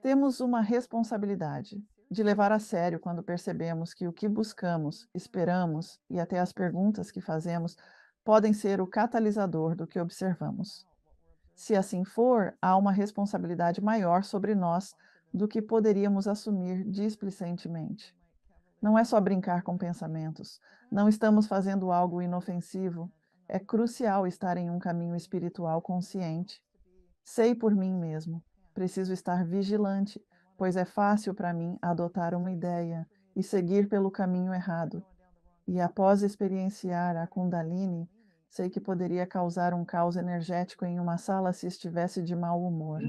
Temos uma responsabilidade de levar a sério quando percebemos que o que buscamos, esperamos e até as perguntas que fazemos podem ser o catalisador do que observamos. Se assim for, há uma responsabilidade maior sobre nós do que poderíamos assumir displicentemente. Não é só brincar com pensamentos, não estamos fazendo algo inofensivo. É crucial estar em um caminho espiritual consciente. Sei por mim mesmo, preciso estar vigilante, pois é fácil para mim adotar uma ideia e seguir pelo caminho errado. E após experienciar a Kundalini, sei que poderia causar um caos energético em uma sala se estivesse de mau humor.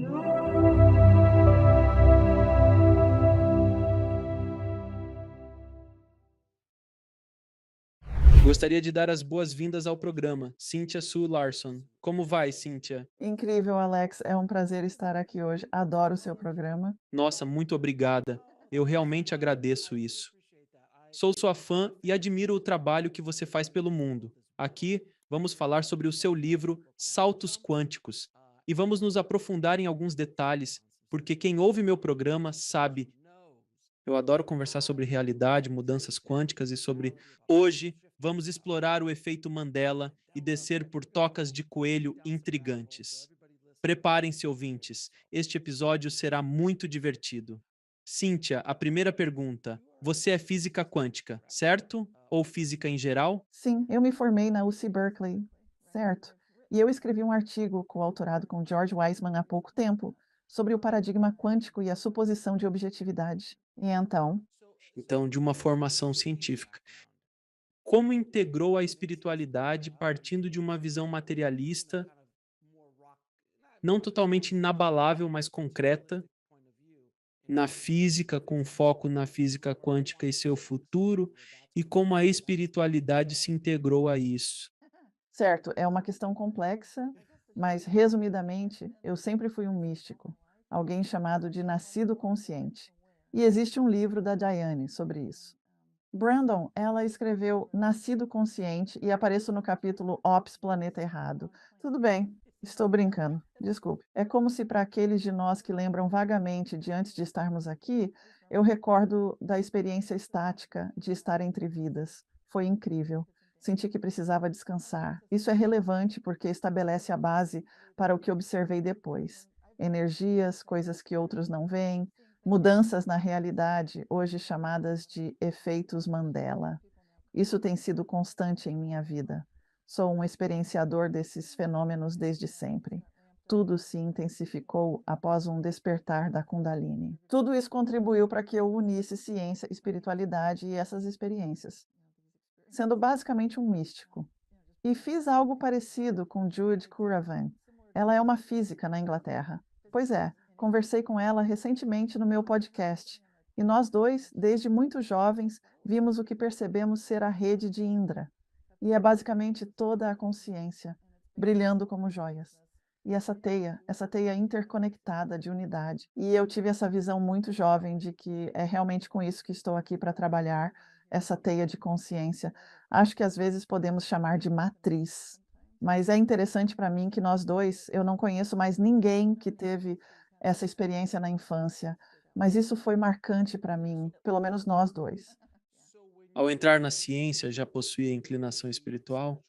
Gostaria de dar as boas-vindas ao programa, Cynthia Sue Larson. Como vai, Cynthia? Incrível, Alex, é um prazer estar aqui hoje. Adoro o seu programa. Nossa, muito obrigada. Eu realmente agradeço isso. Sou sua fã e admiro o trabalho que você faz pelo mundo. Aqui vamos falar sobre o seu livro Saltos Quânticos e vamos nos aprofundar em alguns detalhes, porque quem ouve meu programa sabe. Eu adoro conversar sobre realidade, mudanças quânticas e sobre. Hoje, vamos explorar o efeito Mandela e descer por tocas de coelho intrigantes. Preparem-se, ouvintes. Este episódio será muito divertido. Cíntia, a primeira pergunta. Você é física quântica, certo? Ou física em geral? Sim, eu me formei na UC Berkeley, certo? E eu escrevi um artigo coautorado com George Wiseman há pouco tempo sobre o paradigma quântico e a suposição de objetividade. E então, Então, de uma formação científica. Como integrou a espiritualidade partindo de uma visão materialista, não totalmente inabalável, mas concreta, na física, com foco na física quântica e seu futuro, e como a espiritualidade se integrou a isso. certo, é uma questão complexa, mas resumidamente, eu sempre fui um místico, alguém chamado de nascido consciente. E existe um livro da Diane sobre isso. Brandon, ela escreveu Nascido Consciente e apareço no capítulo Ops, Planeta Errado. Tudo bem, estou brincando, desculpe. É como se para aqueles de nós que lembram vagamente de antes de estarmos aqui, eu recordo da experiência estática de estar entre vidas. Foi incrível. Senti que precisava descansar. Isso é relevante porque estabelece a base para o que observei depois. Energias, coisas que outros não veem, mudanças na realidade, hoje chamadas de efeitos Mandela. Isso tem sido constante em minha vida. Sou um experienciador desses fenômenos desde sempre. Tudo se intensificou após um despertar da Kundalini. Tudo isso contribuiu para que eu unisse ciência, espiritualidade e essas experiências, sendo basicamente um místico. E fiz algo parecido com Jude Curravan. Ela é uma física na Inglaterra. Pois é, conversei com ela recentemente no meu podcast. E nós dois, desde muito jovens, vimos o que percebemos ser a rede de Indra. E é basicamente toda a consciência, brilhando como joias. E essa teia interconectada de unidade. E eu tive essa visão muito jovem de que é realmente com isso que estou aqui para trabalhar, essa teia de consciência. Acho que às vezes podemos chamar de matriz, mas é interessante para mim que nós dois, eu não conheço mais ninguém que teve essa experiência na infância, mas isso foi marcante para mim, pelo menos nós dois. Ao entrar na ciência, já possuía inclinação espiritual?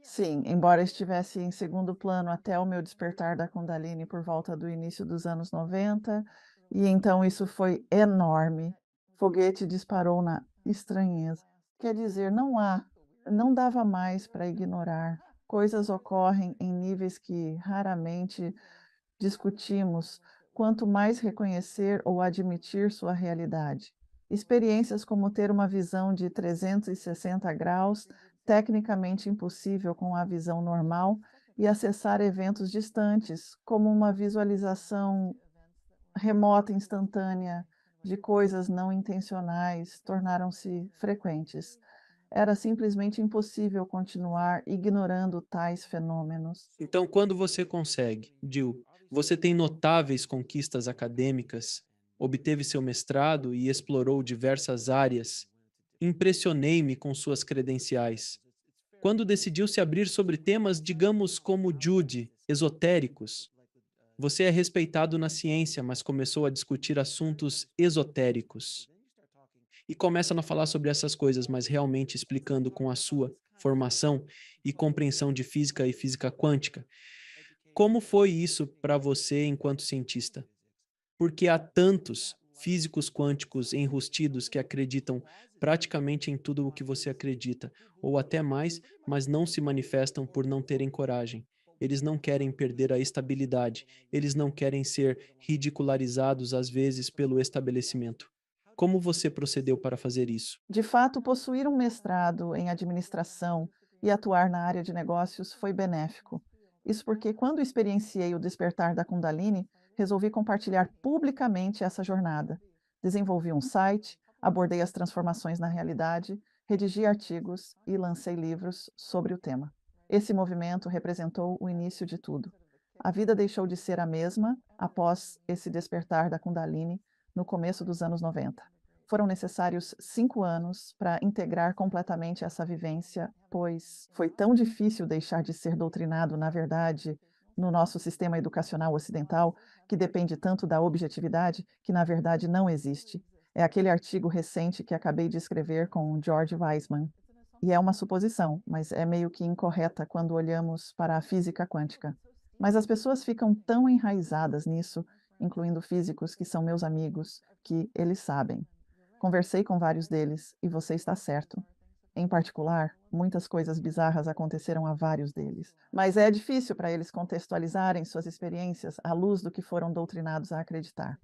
Sim, embora estivesse em segundo plano até o meu despertar da Kundalini por volta do início dos anos 90, e então isso foi enorme. Foguete disparou na estranheza. Quer dizer, não dava mais para ignorar. Coisas ocorrem em níveis que raramente discutimos, quanto mais reconhecer ou admitir sua realidade. Experiências como ter uma visão de 360 graus, tecnicamente impossível com a visão normal, e acessar eventos distantes, como uma visualização remota instantânea de coisas não intencionais, tornaram-se frequentes. Era simplesmente impossível continuar ignorando tais fenômenos. Então, quando você consegue, Jill, você tem notáveis conquistas acadêmicas, obteve seu mestrado e explorou diversas áreas. Impressionei-me com suas credenciais. Quando decidiu se abrir sobre temas, digamos, como Jude, esotéricos, Você é respeitado na ciência, mas começou a discutir assuntos esotéricos. E começa a não falar sobre essas coisas, mas realmente explicando com a sua formação e compreensão de física e física quântica. Como foi isso para você enquanto cientista? Porque há tantos físicos quânticos enrustidos que acreditam praticamente em tudo o que você acredita, ou até mais, mas não se manifestam por não terem coragem. Eles não querem perder a estabilidade, eles não querem ser ridicularizados às vezes pelo estabelecimento. Como você procedeu para fazer isso? De fato, possuir um mestrado em administração e atuar na área de negócios foi benéfico. Isso porque, quando experienciei o despertar da Kundalini, resolvi compartilhar publicamente essa jornada. Desenvolvi um site, abordei as transformações na realidade, redigi artigos e lancei livros sobre o tema. Esse movimento representou o início de tudo. A vida deixou de ser a mesma após esse despertar da Kundalini no começo dos anos 90. Foram necessários 5 anos para integrar completamente essa vivência, pois foi tão difícil deixar de ser doutrinado, na verdade, no nosso sistema educacional ocidental, que depende tanto da objetividade, que na verdade não existe. É aquele artigo recente que acabei de escrever com o George Weissman. E é uma suposição, mas é meio que incorreta quando olhamos para a física quântica. Mas as pessoas ficam tão enraizadas nisso, incluindo físicos que são meus amigos, que eles sabem. Conversei com vários deles e você está certo. Em particular, muitas coisas bizarras aconteceram a vários deles. Mas é difícil para eles contextualizarem suas experiências à luz do que foram doutrinados a acreditar.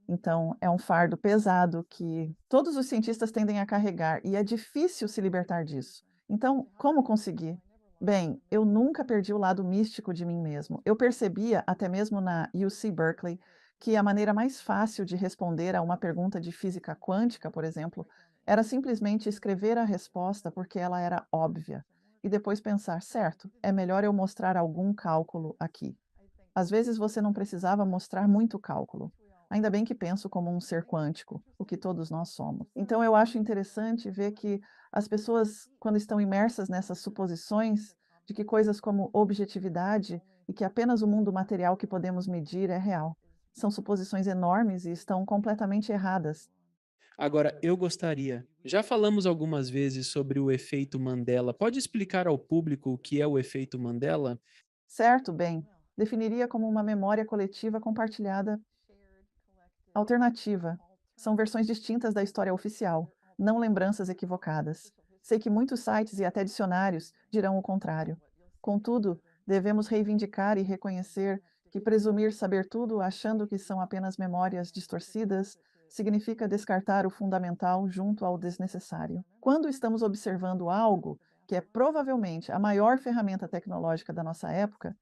Então, é um fardo pesado que todos os cientistas tendem a carregar e é difícil se libertar disso. Então, como conseguir? Bem, eu nunca perdi o lado místico de mim mesmo. Eu percebia, até mesmo na UC Berkeley, que a maneira mais fácil de responder a uma pergunta de física quântica, por exemplo, era simplesmente escrever a resposta porque ela era óbvia. E depois pensar, certo, é melhor eu mostrar algum cálculo aqui. Às vezes você não precisava mostrar muito cálculo. Ainda bem que penso como um ser quântico, o que todos nós somos. Então eu acho interessante ver que as pessoas, quando estão imersas nessas suposições de que coisas como objetividade e que apenas o mundo material que podemos medir é real, são suposições enormes e estão completamente erradas. Agora, eu gostaria. Já falamos algumas vezes sobre o efeito Mandela. Pode explicar ao público o que é o efeito Mandela? Certo, bem, definiria como uma memória coletiva compartilhada alternativa. São versões distintas da história oficial, não lembranças equivocadas. Sei que muitos sites e até dicionários dirão o contrário. Contudo, devemos reivindicar e reconhecer que presumir saber tudo achando que são apenas memórias distorcidas significa descartar o fundamental junto ao desnecessário. Quando estamos observando algo que é provavelmente a maior ferramenta tecnológica da nossa época,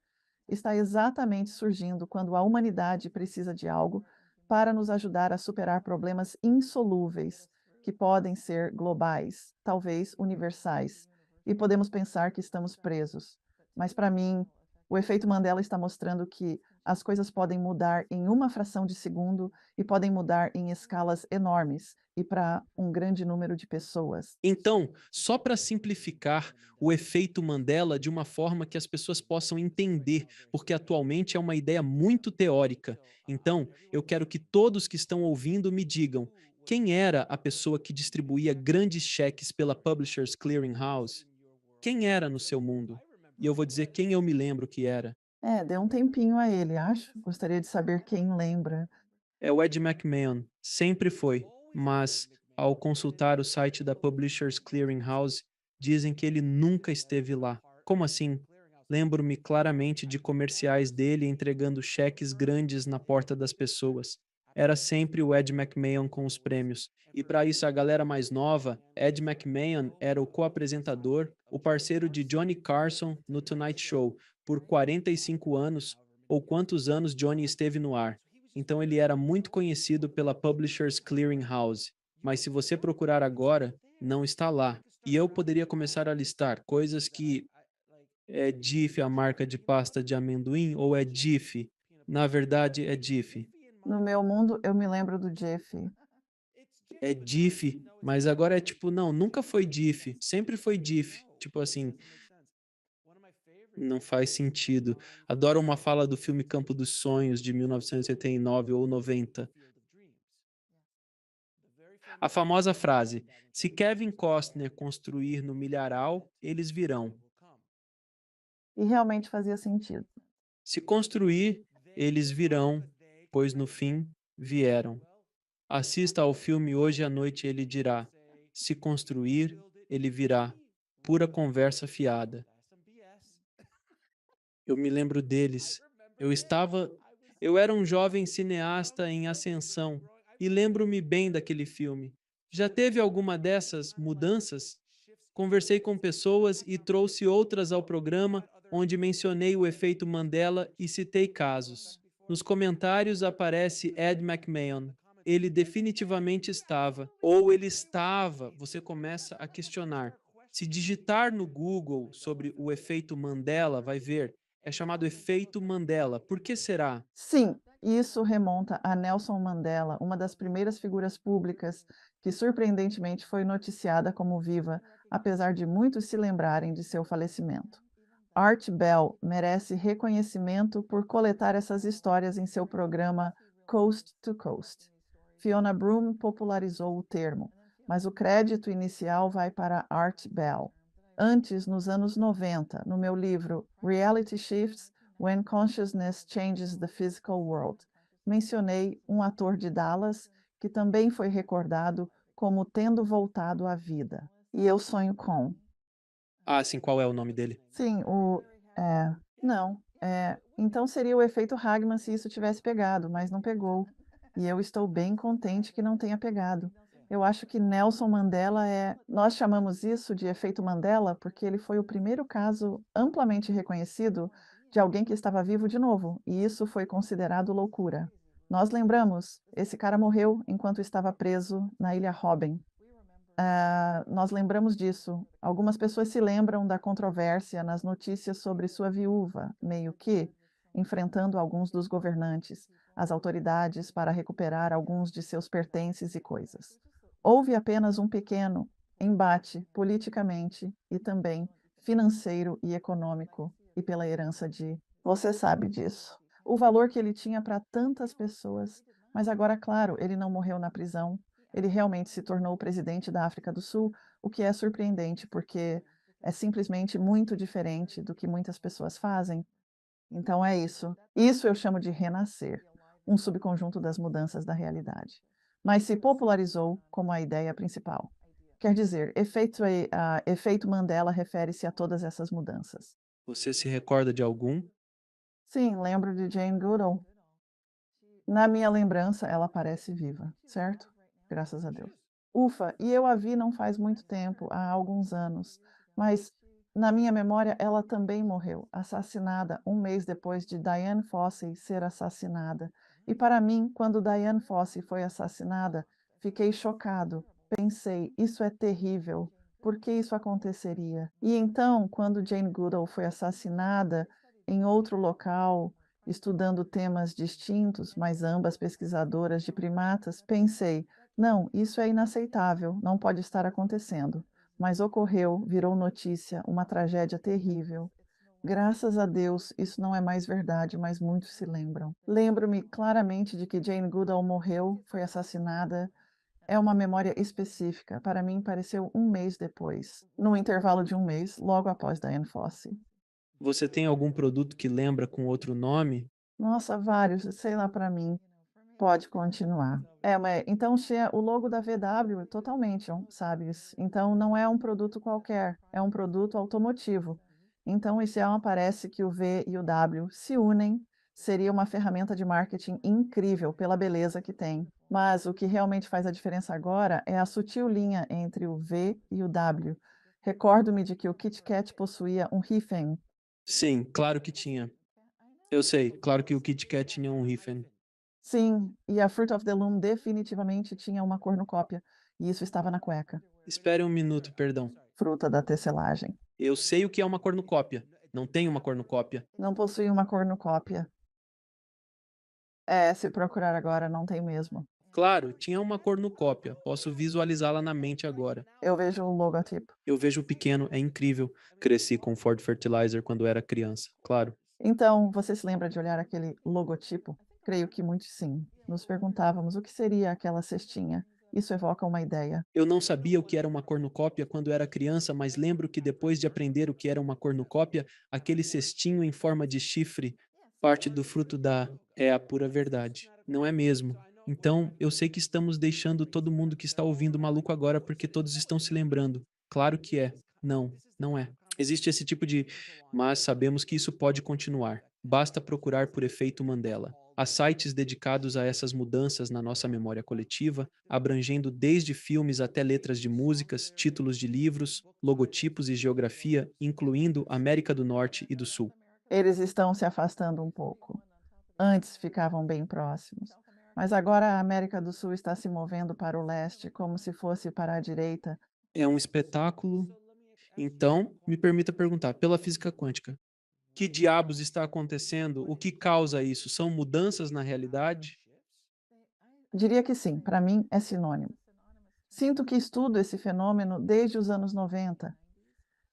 está exatamente surgindo quando a humanidade precisa de algo para nos ajudar a superar problemas insolúveis, que podem ser globais, talvez universais, e podemos pensar que estamos presos. Mas, para mim, o efeito Mandela está mostrando que as coisas podem mudar em uma fração de segundo e podem mudar em escalas enormes e para um grande número de pessoas. Então, só para simplificar o efeito Mandela de uma forma que as pessoas possam entender, porque atualmente é uma ideia muito teórica. Então, eu quero que todos que estão ouvindo me digam quem era a pessoa que distribuía grandes cheques pela Publishers Clearing House? Quem era no seu mundo? E eu vou dizer quem eu me lembro que era. É, dê um tempinho a ele, acho. Gostaria de saber quem lembra. É o Ed McMahon, sempre foi, mas ao consultar o site da Publishers Clearing House, dizem que ele nunca esteve lá. Como assim? Lembro-me claramente de comerciais dele entregando cheques grandes na porta das pessoas. Era sempre o Ed McMahon com os prêmios. E para isso, a galera mais nova, Ed McMahon era o co-apresentador, o parceiro de Johnny Carson no Tonight Show por 45 anos, ou quantos anos Johnny esteve no ar. Então ele era muito conhecido pela Publishers Clearing House, mas se você procurar agora, não está lá. E eu poderia começar a listar coisas que é Jif a marca de pasta de amendoim ou é Jif? Na verdade é Jif. No meu mundo, eu me lembro do Jeff. É Jif, mas agora é tipo, não, nunca foi Jif, sempre foi Jif. Tipo assim, Não faz sentido. Adoro uma fala do filme Campo dos Sonhos, de 1989 ou 90. A famosa frase: se Kevin Costner construir no milharal, eles virão. E realmente fazia sentido. Se construir, eles virão, pois no fim vieram. Assista ao filme hoje à noite, ele dirá: se construir, ele virá. Pura conversa fiada. Eu me lembro deles. Eu estava. Eu era um jovem cineasta em ascensão e lembro-me bem daquele filme. Já teve alguma dessas mudanças? Conversei com pessoas e trouxe outras ao programa, onde mencionei o efeito Mandela e citei casos. Nos comentários aparece Ed McMahon. Ele definitivamente estava, ou ele estava, você começa a questionar. Se digitar no Google sobre o efeito Mandela, vai ver, é chamado efeito Mandela. Por que será? Sim, isso remonta a Nelson Mandela, uma das primeiras figuras públicas que surpreendentemente foi noticiada como viva, apesar de muitos se lembrarem de seu falecimento. Art Bell merece reconhecimento por coletar essas histórias em seu programa Coast to Coast. Fiona Broome popularizou o termo, mas o crédito inicial vai para Art Bell. Antes, nos anos 90, no meu livro Reality Shifts: When Consciousness Changes the Physical World, mencionei um ator de Dallas que também foi recordado como tendo voltado à vida. E eu sonho com. Ah, sim, qual é o nome dele? Sim, não, então seria o efeito Hagman se isso tivesse pegado, mas não pegou. E eu estou bem contente que não tenha pegado. Eu acho que Nelson Mandela nós chamamos isso de efeito Mandela, porque ele foi o primeiro caso amplamente reconhecido de alguém que estava vivo de novo, e isso foi considerado loucura. Nós lembramos, esse cara morreu enquanto estava preso na ilha Robben. Nós lembramos disso. Algumas pessoas se lembram da controvérsia nas notícias sobre sua viúva, meio que enfrentando alguns dos governantes, as autoridades para recuperar alguns de seus pertences e coisas. Houve apenas um pequeno embate politicamente e também financeiro e econômico e pela herança de. Você sabe disso. O valor que ele tinha para tantas pessoas. Mas agora, claro, ele não morreu na prisão, ele realmente se tornou o presidente da África do Sul, o que é surpreendente, porque é simplesmente muito diferente do que muitas pessoas fazem. Então é isso. Isso eu chamo de renascer, um subconjunto das mudanças da realidade. Mas se popularizou como a ideia principal. Quer dizer, efeito Mandela refere-se a todas essas mudanças. Você se recorda de algum? Sim, lembro de Jane Goodall. Na minha lembrança, ela parece viva, certo? Graças a Deus. Ufa, e eu a vi não faz muito tempo, há alguns anos, mas na minha memória ela também morreu, assassinada um mês depois de Diane Fossey ser assassinada. E para mim, quando Diane Fossey foi assassinada, fiquei chocado. Pensei, isso é terrível. Por que isso aconteceria? E então, quando Jane Goodall foi assassinada em outro local, estudando temas distintos, mas ambas pesquisadoras de primatas, pensei: não, isso é inaceitável, não pode estar acontecendo. Mas ocorreu, virou notícia, uma tragédia terrível. Graças a Deus, isso não é mais verdade, mas muitos se lembram. Lembro-me claramente de que Jane Goodall morreu, foi assassinada. É uma memória específica. Para mim, pareceu um mês depois, num intervalo de um mês, logo após Diane Fossey. Você tem algum produto que lembra com outro nome? Nossa, vários, sei lá para mim. Pode continuar. Mas então tinha o logo da VW totalmente, sabes? Então não é um produto qualquer, é um produto automotivo. Então esse ano parece que o V e o W se unem, seria uma ferramenta de marketing incrível pela beleza que tem. Mas o que realmente faz a diferença agora é a sutil linha entre o V e o W. Recordo-me de que o Kit Kat possuía um hífen. Sim, claro que tinha. Eu sei, claro que o Kit Kat tinha um hífen. Sim, e a Fruit of the Loom definitivamente tinha uma cornucópia, e isso estava na cueca. Espere um minuto, perdão. Fruta da tecelagem. Eu sei o que é uma cornucópia. Não tem uma cornucópia. Não possui uma cornucópia. Se procurar agora, não tem mesmo. Claro, tinha uma cornucópia, posso visualizá-la na mente agora. Eu vejo o logotipo. Eu vejo o pequeno, é incrível. Cresci com Ford Fertilizer quando era criança, claro. Então, você se lembra de olhar aquele logotipo? Creio que muitos sim. Nos perguntávamos o que seria aquela cestinha. Isso evoca uma ideia. Eu não sabia o que era uma cornucópia quando era criança, mas lembro que depois de aprender o que era uma cornucópia, aquele cestinho em forma de chifre, parte do fruto da é a pura verdade. Não é mesmo? Então, eu sei que estamos deixando todo mundo que está ouvindo maluco agora porque todos estão se lembrando. Claro que é. Não, não é. Existe esse tipo de, mas sabemos que isso pode continuar. Basta procurar por efeito Mandela. Há sites dedicados a essas mudanças na nossa memória coletiva, abrangendo desde filmes até letras de músicas, títulos de livros, logotipos e geografia, incluindo América do Norte e do Sul. Eles estão se afastando um pouco. Antes ficavam bem próximos, mas agora a América do Sul está se movendo para o leste, como se fosse para a direita. É um espetáculo. Então, me permita perguntar, pela física quântica, que diabos está acontecendo? O que causa isso? São mudanças na realidade? Diria que sim, para mim é sinônimo. Sinto que estudo esse fenômeno desde os anos 90.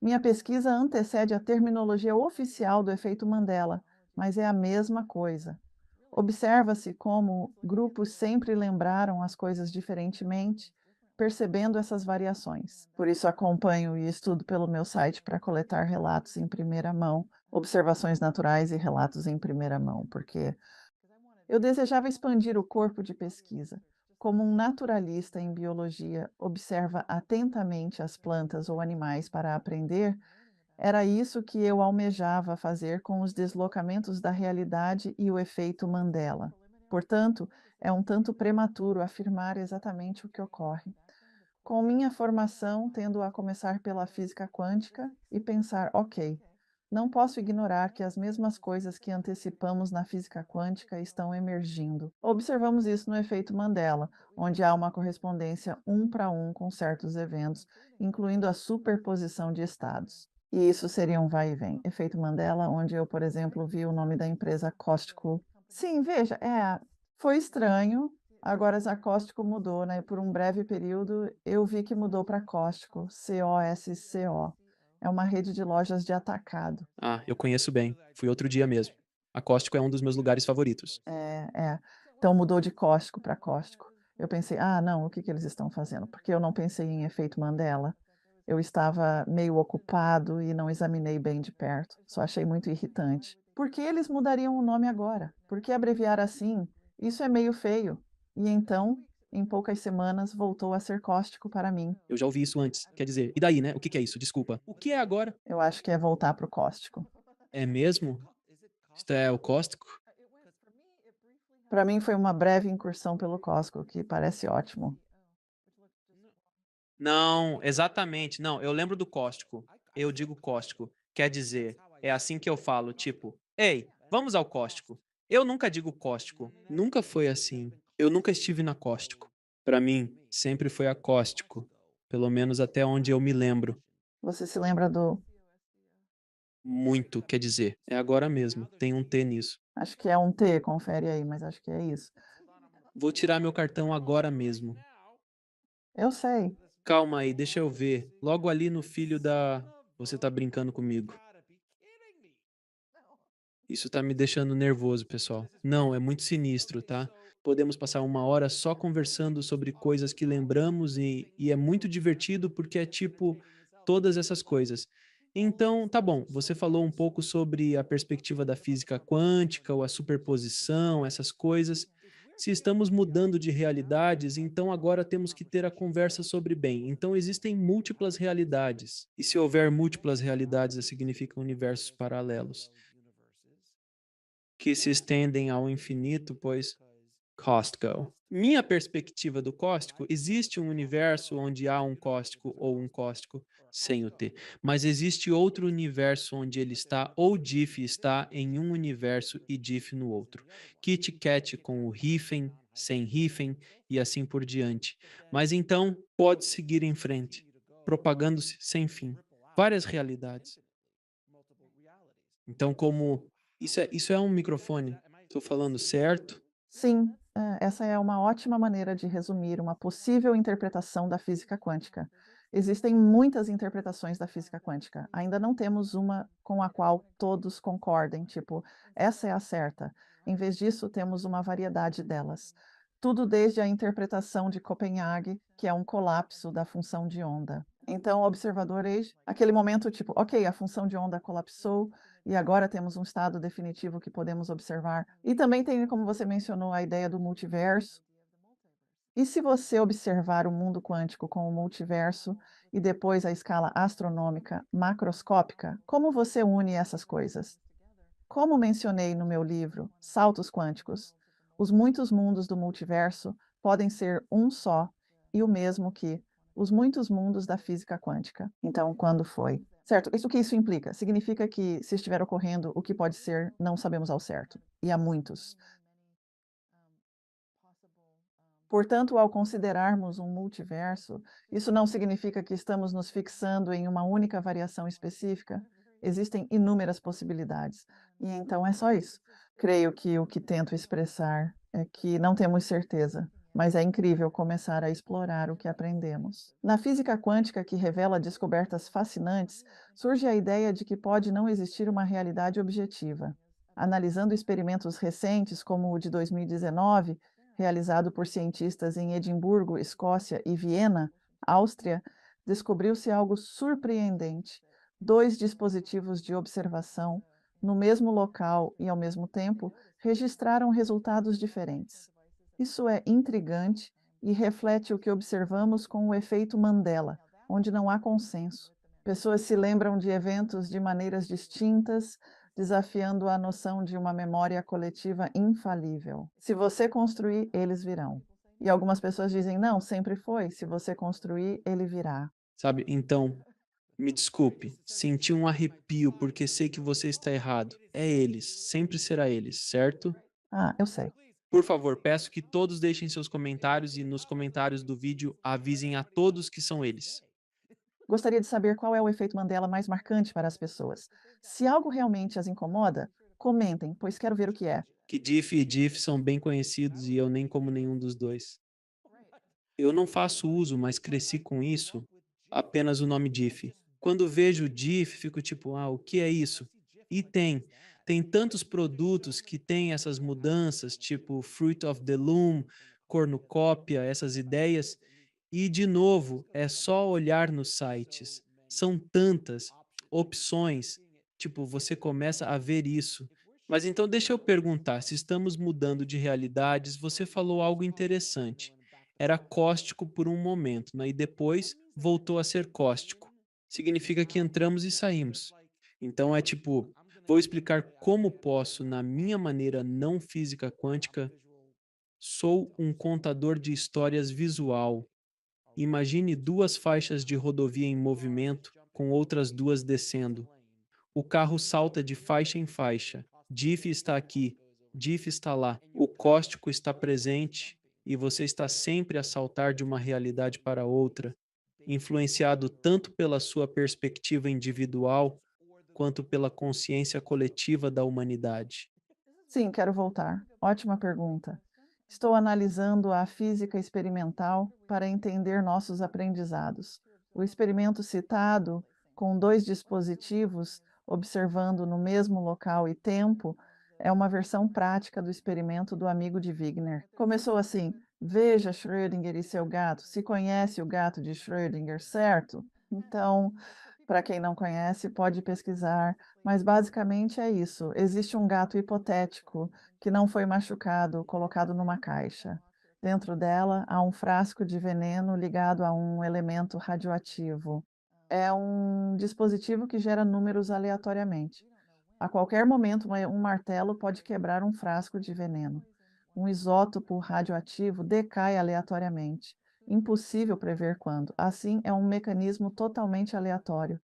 Minha pesquisa antecede a terminologia oficial do efeito Mandela, mas é a mesma coisa. Observa-se como grupos sempre lembraram as coisas diferentemente, percebendo essas variações. Por isso, acompanho e estudo pelo meu site para coletar relatos em primeira mão, observações naturais e relatos em primeira mão, porque eu desejava expandir o corpo de pesquisa. Como um naturalista em biologia observa atentamente as plantas ou animais para aprender, era isso que eu almejava fazer com os deslocamentos da realidade e o efeito Mandela. Portanto, é um tanto prematuro afirmar exatamente o que ocorre. Com minha formação, tendo a começar pela física quântica e pensar, ok, não posso ignorar que as mesmas coisas que antecipamos na física quântica estão emergindo. Observamos isso no efeito Mandela, onde há uma correspondência um para um com certos eventos, incluindo a superposição de estados. E isso seria um vai e vem. Efeito Mandela, onde eu, por exemplo, vi o nome da empresa Costco. Sim, veja, foi estranho. Agora Zacóstico mudou, né? Por um breve período eu vi que mudou para Costco, COSCO. É uma rede de lojas de atacado. Ah, eu conheço bem. Fui outro dia mesmo. Acóstico é um dos meus lugares favoritos. É. Então mudou de Costco para Costco. Eu pensei: "Ah, não, o que que eles estão fazendo?" Porque eu não pensei em efeito Mandela. Eu estava meio ocupado e não examinei bem de perto. Só achei muito irritante. Por que eles mudariam o nome agora? Por que abreviar assim? Isso é meio feio. E então, em poucas semanas, voltou a ser Cóstico para mim. Eu já ouvi isso antes. Quer dizer, e daí, né? O que que é isso? Desculpa. O que é agora? Eu acho que é voltar para o Cóstico. É mesmo? Isto é o cóstico? Para mim foi uma breve incursão pelo Costco, que parece ótimo. Não, exatamente. Não, eu lembro do cóstico. Eu digo cóstico. Quer dizer, é assim que eu falo, tipo, ei, vamos ao cóstico. Eu nunca digo cóstico. Nunca foi assim. Eu nunca estive na cóstico. Pra mim, sempre foi acóstico. Pelo menos até onde eu me lembro. Você se lembra do Muito, quer dizer, é agora mesmo. Tem um T nisso. acho que é um T, confere aí, mas acho que é isso. Vou tirar meu cartão agora mesmo. Eu sei. Calma aí, deixa eu ver. Logo ali no filho da. Você tá brincando comigo. Isso tá me deixando nervoso, pessoal. Não, é muito sinistro, tá? Podemos passar uma hora só conversando sobre coisas que lembramos e é muito divertido porque é tipo todas essas coisas. Então, tá bom, você falou um pouco sobre a perspectiva da física quântica ou a superposição, essas coisas. Se estamos mudando de realidades, então agora temos que ter a conversa sobre bem. Então existem múltiplas realidades. E se houver múltiplas realidades, significa universos paralelos que se estendem ao infinito, pois Costco. Minha perspectiva do cóstico, existe um universo onde há um cóstico ou um cóstico sem o T, mas existe outro universo onde ele está ou Diff está em um universo e Diff no outro. Kit Kat com o hífen, sem hífen e assim por diante. Mas então pode seguir em frente, propagando-se sem fim. Várias realidades. Então, como isso é um microfone? Estou falando certo? Sim, essa é uma ótima maneira de resumir uma possível interpretação da física quântica. Existem muitas interpretações da física quântica. Ainda não temos uma com a qual todos concordem, tipo, essa é a certa. Em vez disso, temos uma variedade delas. Tudo desde a interpretação de Copenhague, que é um colapso da função de onda. Então, o observador age, aquele momento tipo, ok, a função de onda colapsou, e agora temos um estado definitivo que podemos observar. E também tem, como você mencionou, a ideia do multiverso. E se você observar o mundo quântico com o multiverso e depois a escala astronômica macroscópica, como você une essas coisas? Como mencionei no meu livro Saltos Quânticos, os muitos mundos do multiverso podem ser um só e o mesmo que os muitos mundos da física quântica. Então, quando foi? Certo, isso que isso implica? Significa que, se estiver ocorrendo, o que pode ser, não sabemos ao certo. E há muitos. Portanto, ao considerarmos um multiverso, isso não significa que estamos nos fixando em uma única variação específica. Existem inúmeras possibilidades. E então é só isso. Creio que o que tento expressar é que não temos certeza, mas é incrível começar a explorar o que aprendemos. Na física quântica, que revela descobertas fascinantes, surge a ideia de que pode não existir uma realidade objetiva. Analisando experimentos recentes, como o de 2019, realizado por cientistas em Edimburgo, Escócia e Viena, Áustria, descobriu-se algo surpreendente: dois dispositivos de observação, no mesmo local e ao mesmo tempo, registraram resultados diferentes. Isso é intrigante e reflete o que observamos com o efeito Mandela, onde não há consenso. Pessoas se lembram de eventos de maneiras distintas, desafiando a noção de uma memória coletiva infalível. Se você construir, eles virão. E algumas pessoas dizem: não, sempre foi. Se você construir, ele virá. Sabe? Então, me desculpe, senti um arrepio porque sei que você está errado. É eles, sempre será eles, certo? Ah, eu sei. Por favor, peço que todos deixem seus comentários e nos comentários do vídeo avisem a todos que são eles. Gostaria de saber qual é o efeito Mandela mais marcante para as pessoas. Se algo realmente as incomoda, comentem, pois quero ver o que é. Que Diff e Diff são bem conhecidos e eu nem como nenhum dos dois. Eu não faço uso, mas cresci com isso, apenas o nome Diff. Quando vejo Diff, fico tipo, ah, o que é isso? E tem tantos produtos que têm essas mudanças, tipo Fruit of the Loom, cornucópia, essas ideias, e de novo, é só olhar nos sites. São tantas opções, tipo, você começa a ver isso. Mas então deixa eu perguntar, se estamos mudando de realidades, você falou algo interessante. Era cáustico por um momento, né? E depois voltou a ser cáustico. Significa que entramos e saímos. Então é tipo, vou explicar como posso, na minha maneira não física quântica, sou um contador de histórias visual. Imagine duas faixas de rodovia em movimento, com outras duas descendo. O carro salta de faixa em faixa. Diff está aqui, Diff está lá. O cáustico está presente e você está sempre a saltar de uma realidade para outra, influenciado tanto pela sua perspectiva individual quanto pela consciência coletiva da humanidade. Sim, quero voltar. Ótima pergunta. Estou analisando a física experimental para entender nossos aprendizados. O experimento citado, com dois dispositivos observando no mesmo local e tempo, é uma versão prática do experimento do amigo de Wigner. Começou assim: veja Schrödinger e seu gato. Se conhece o gato de Schrödinger, certo? Então, para quem não conhece, pode pesquisar, mas basicamente é isso. Existe um gato hipotético que não foi machucado, colocado numa caixa. Dentro dela há um frasco de veneno ligado a um elemento radioativo. É um dispositivo que gera números aleatoriamente. A qualquer momento, um martelo pode quebrar um frasco de veneno. Um isótopo radioativo decai aleatoriamente. Impossível prever quando. Assim, é um mecanismo totalmente aleatório.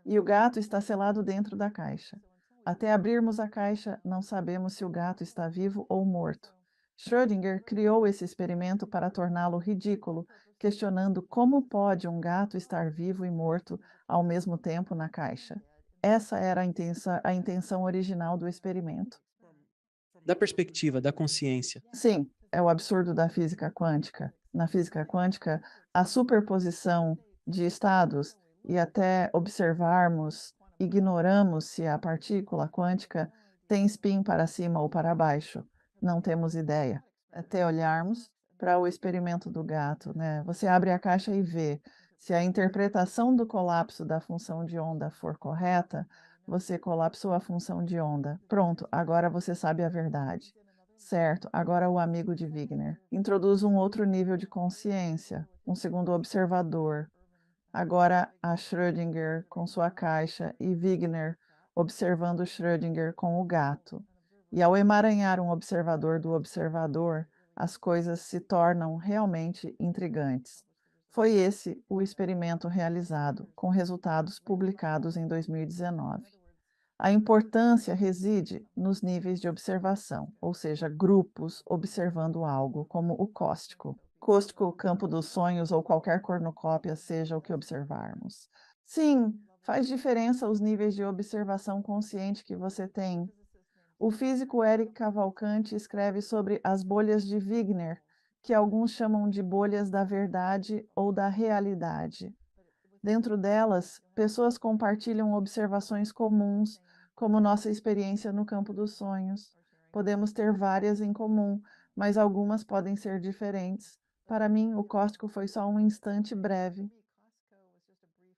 E o gato está selado dentro da caixa. Até abrirmos a caixa, não sabemos se o gato está vivo ou morto. Schrödinger criou esse experimento para torná-lo ridículo, questionando como pode um gato estar vivo e morto ao mesmo tempo na caixa. Essa era a intenção original do experimento. Da perspectiva, da consciência. Sim, é o absurdo da física quântica. Na física quântica, a superposição de estados e até observarmos, ignoramos se a partícula quântica tem spin para cima ou para baixo. Não temos ideia. Até olharmos para o experimento do gato, né? Você abre a caixa e vê. Se a interpretação do colapso da função de onda for correta, você colapsou a função de onda. Pronto, agora você sabe a verdade. Certo, agora o amigo de Wigner introduz um outro nível de consciência, um segundo observador. Agora a Schrödinger com sua caixa e Wigner observando Schrödinger com o gato. E ao emaranhar um observador do observador, as coisas se tornam realmente intrigantes. Foi esse o experimento realizado, com resultados publicados em 2019. A importância reside nos níveis de observação, ou seja, grupos observando algo, como o cóstico. Cóstico, campo dos sonhos ou qualquer cornucópia, seja o que observarmos. Sim, faz diferença os níveis de observação consciente que você tem. O físico Eric Cavalcanti escreve sobre as bolhas de Wigner, que alguns chamam de bolhas da verdade ou da realidade. Dentro delas, pessoas compartilham observações comuns, como nossa experiência no campo dos sonhos. Podemos ter várias em comum, mas algumas podem ser diferentes. Para mim, o cóstico foi só um instante breve.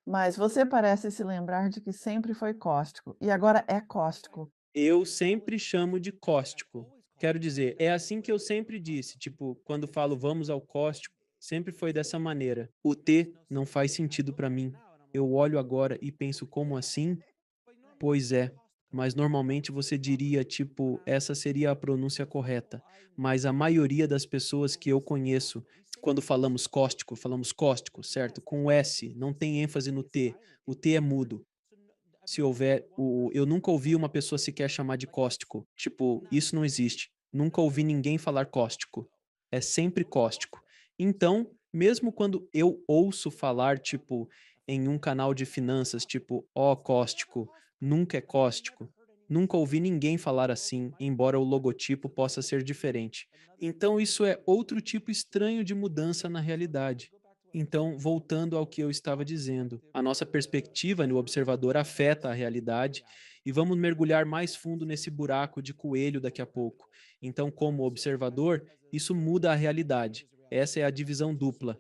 Mas você parece se lembrar de que sempre foi cóstico, e agora é cóstico. Eu sempre chamo de cóstico. Quero dizer, é assim que eu sempre disse, tipo, quando falo vamos ao cóstico, sempre foi dessa maneira. O T não faz sentido para mim. Eu olho agora e penso como assim? Pois é, mas normalmente você diria, tipo, essa seria a pronúncia correta. Mas a maioria das pessoas que eu conheço, quando falamos cóstico, certo? Com o S, não tem ênfase no T. O T é mudo. Se houver o eu nunca ouvi uma pessoa sequer chamar de cóstico. Tipo, isso não existe. Nunca ouvi ninguém falar cóstico. É sempre cóstico. Então, mesmo quando eu ouço falar, tipo, em um canal de finanças, tipo, ó, cóstico, nunca é cóstico. Nunca ouvi ninguém falar assim, embora o logotipo possa ser diferente. Então, isso é outro tipo estranho de mudança na realidade. Então, voltando ao que eu estava dizendo, a nossa perspectiva no observador afeta a realidade e vamos mergulhar mais fundo nesse buraco de coelho daqui a pouco. Então, como observador, isso muda a realidade. Essa é a divisão dupla,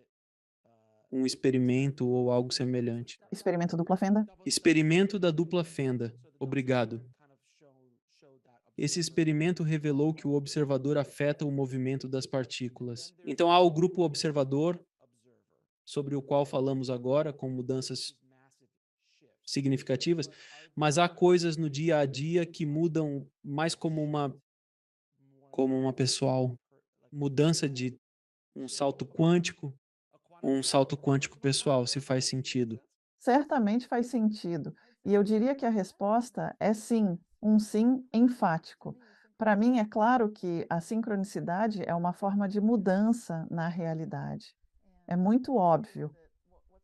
um experimento ou algo semelhante. Experimento dupla fenda? Experimento da dupla fenda. Obrigado. Esse experimento revelou que o observador afeta o movimento das partículas. Então, há o grupo observador, sobre o qual falamos agora, com mudanças significativas, mas há coisas no dia a dia que mudam mais como uma pessoal mudança de um salto quântico ou um salto quântico pessoal, se faz sentido. Certamente faz sentido. E eu diria que a resposta é sim, um sim enfático. Para mim, é claro que a sincronicidade é uma forma de mudança na realidade. É muito óbvio.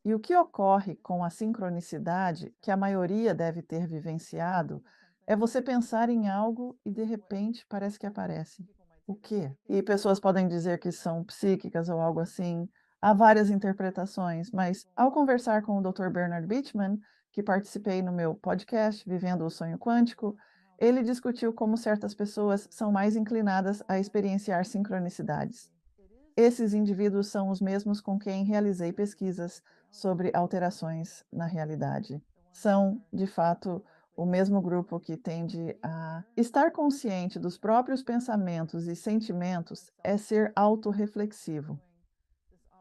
E o que ocorre com a sincronicidade, que a maioria deve ter vivenciado, é você pensar em algo e de repente parece que aparece. O quê? E pessoas podem dizer que são psíquicas ou algo assim. Há várias interpretações, mas ao conversar com o Dr. Bernard Beachman, que participei no meu podcast Vivendo o Sonho Quântico, ele discutiu como certas pessoas são mais inclinadas a experienciar sincronicidades. Esses indivíduos são os mesmos com quem realizei pesquisas sobre alterações na realidade. São, de fato, o mesmo grupo que tende a estar consciente dos próprios pensamentos e sentimentos é ser autorreflexivo.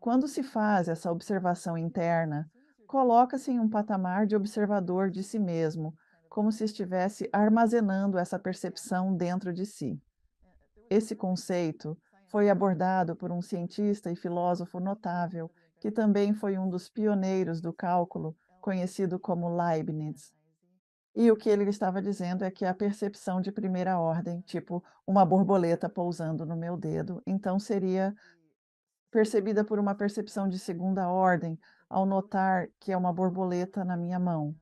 Quando se faz essa observação interna, coloca-se em um patamar de observador de si mesmo, como se estivesse armazenando essa percepção dentro de si. Esse conceito foi abordado por um cientista e filósofo notável, que também foi um dos pioneiros do cálculo, conhecido como Leibniz. E o que ele estava dizendo é que a percepção de primeira ordem, tipo uma borboleta pousando no meu dedo, então seria percebida por uma percepção de segunda ordem ao notar que é uma borboleta na minha mão.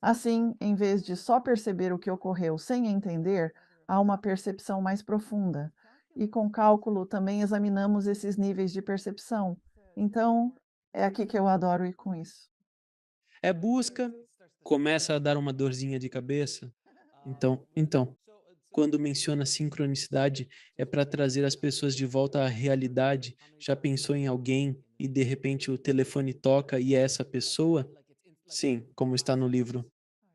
Assim, em vez de só perceber o que ocorreu sem entender, há uma percepção mais profunda. e com cálculo também examinamos esses níveis de percepção. Então, é aqui que eu adoro ir com isso. É busca, começa a dar uma dorzinha de cabeça. Então, quando menciona sincronicidade, é para trazer as pessoas de volta à realidade. Já pensou em alguém e de repente o telefone toca e é essa pessoa? Sim, como está no livro.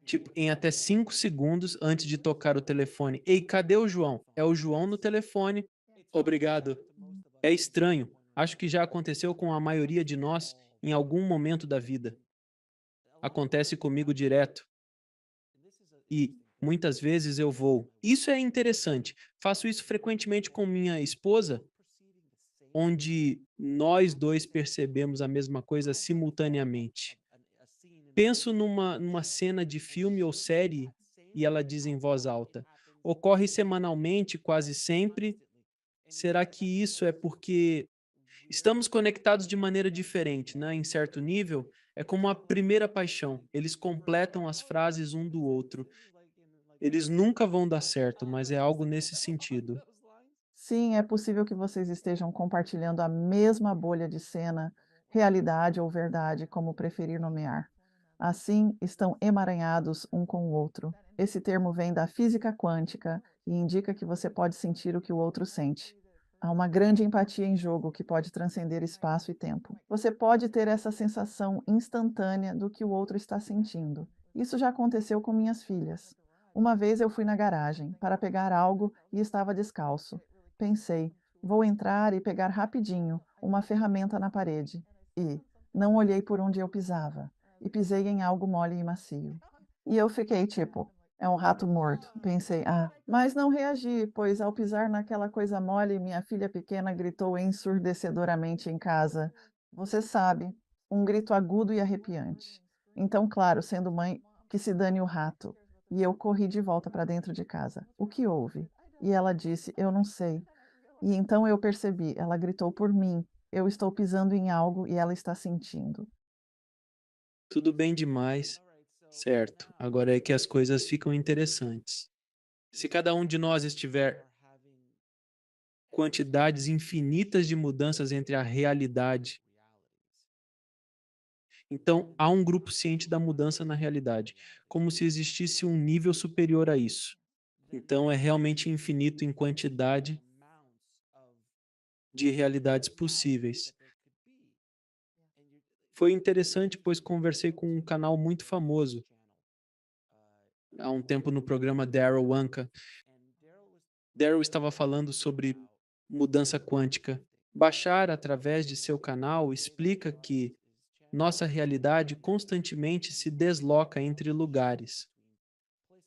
Tipo, em até 5 segundos antes de tocar o telefone. Ei, cadê o João? É o João no telefone. Obrigado. É estranho. Acho que já aconteceu com a maioria de nós em algum momento da vida. Acontece comigo direto. E muitas vezes eu vou. Isso é interessante. Faço isso frequentemente com minha esposa, onde nós dois percebemos a mesma coisa simultaneamente. Penso numa cena de filme ou série e ela diz em voz alta. Ocorre semanalmente, quase sempre. Será que isso é porque estamos conectados de maneira diferente, né? Em certo nível, é como a primeira paixão. Eles completam as frases um do outro. Eles nunca vão dar certo, mas é algo nesse sentido. Sim, é possível que vocês estejam compartilhando a mesma bolha de cena, realidade ou verdade, como preferir nomear. Assim, estão emaranhados um com o outro. Esse termo vem da física quântica e indica que você pode sentir o que o outro sente. Há uma grande empatia em jogo que pode transcender espaço e tempo. Você pode ter essa sensação instantânea do que o outro está sentindo. Isso já aconteceu com minhas filhas. Uma vez eu fui na garagem para pegar algo e estava descalço. Pensei, vou entrar e pegar rapidinho uma ferramenta na parede. E não olhei por onde eu pisava. E pisei em algo mole e macio. E eu fiquei tipo, é um rato morto. Pensei, mas não reagi, pois ao pisar naquela coisa mole, minha filha pequena gritou ensurdecedoramente em casa. Você sabe, um grito agudo e arrepiante. Então, claro, sendo mãe, que se dane o rato. E eu corri de volta para dentro de casa. O que houve? E ela disse: Eu não sei. E então eu percebi, ela gritou por mim. Eu estou pisando em algo e ela está sentindo. Tudo bem demais, certo? Agora é que as coisas ficam interessantes. Se cada um de nós estiver quantidades infinitas de mudanças entre a realidade, então há um grupo ciente da mudança na realidade, como se existisse um nível superior a isso. Então é realmente infinito em quantidade de realidades possíveis. Foi interessante, pois conversei com um canal muito famoso há um tempo no programa Daryl Anka. Daryl estava falando sobre mudança quântica. Bashar, através de seu canal, explica que nossa realidade constantemente se desloca entre lugares.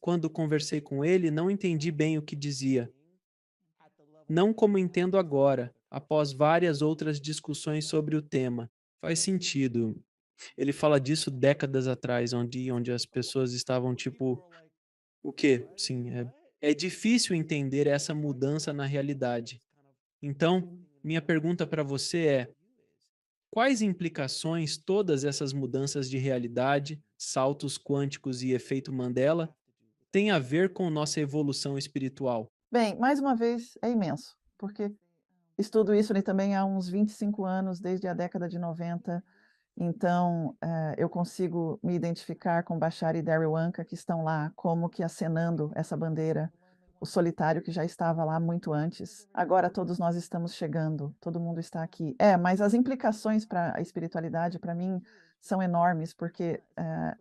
Quando conversei com ele, não entendi bem o que dizia. Não como entendo agora, após várias outras discussões sobre o tema. Faz sentido. Ele fala disso décadas atrás, onde as pessoas estavam tipo, o quê? Sim, é difícil entender essa mudança na realidade. Então, minha pergunta para você é: quais implicações todas essas mudanças de realidade, saltos quânticos e efeito Mandela têm a ver com nossa evolução espiritual? Bem, mais uma vez, é imenso, porque estudo isso ali também há uns 25 anos, desde a década de 90. Então, eu consigo me identificar com Bashar e Darryl Anka, que estão lá como que acenando essa bandeira, o solitário que já estava lá muito antes. Agora todos nós estamos chegando, todo mundo está aqui. É, mas as implicações para a espiritualidade, para mim, são enormes, porque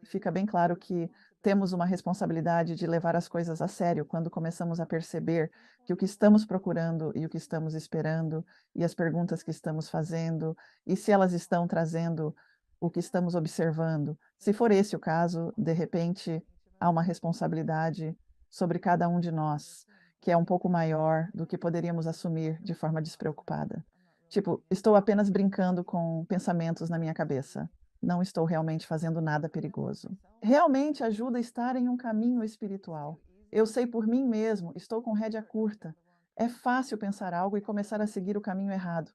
fica bem claro que temos uma responsabilidade de levar as coisas a sério quando começamos a perceber que o que estamos procurando e o que estamos esperando, e as perguntas que estamos fazendo, e se elas estão trazendo o que estamos observando. Se for esse o caso, de repente, há uma responsabilidade sobre cada um de nós, que é um pouco maior do que poderíamos assumir de forma despreocupada. Tipo, estou apenas brincando com pensamentos na minha cabeça. Não estou realmente fazendo nada perigoso. Realmente ajuda a estar em um caminho espiritual. Eu sei por mim mesmo, estou com rédea curta. É fácil pensar algo e começar a seguir o caminho errado.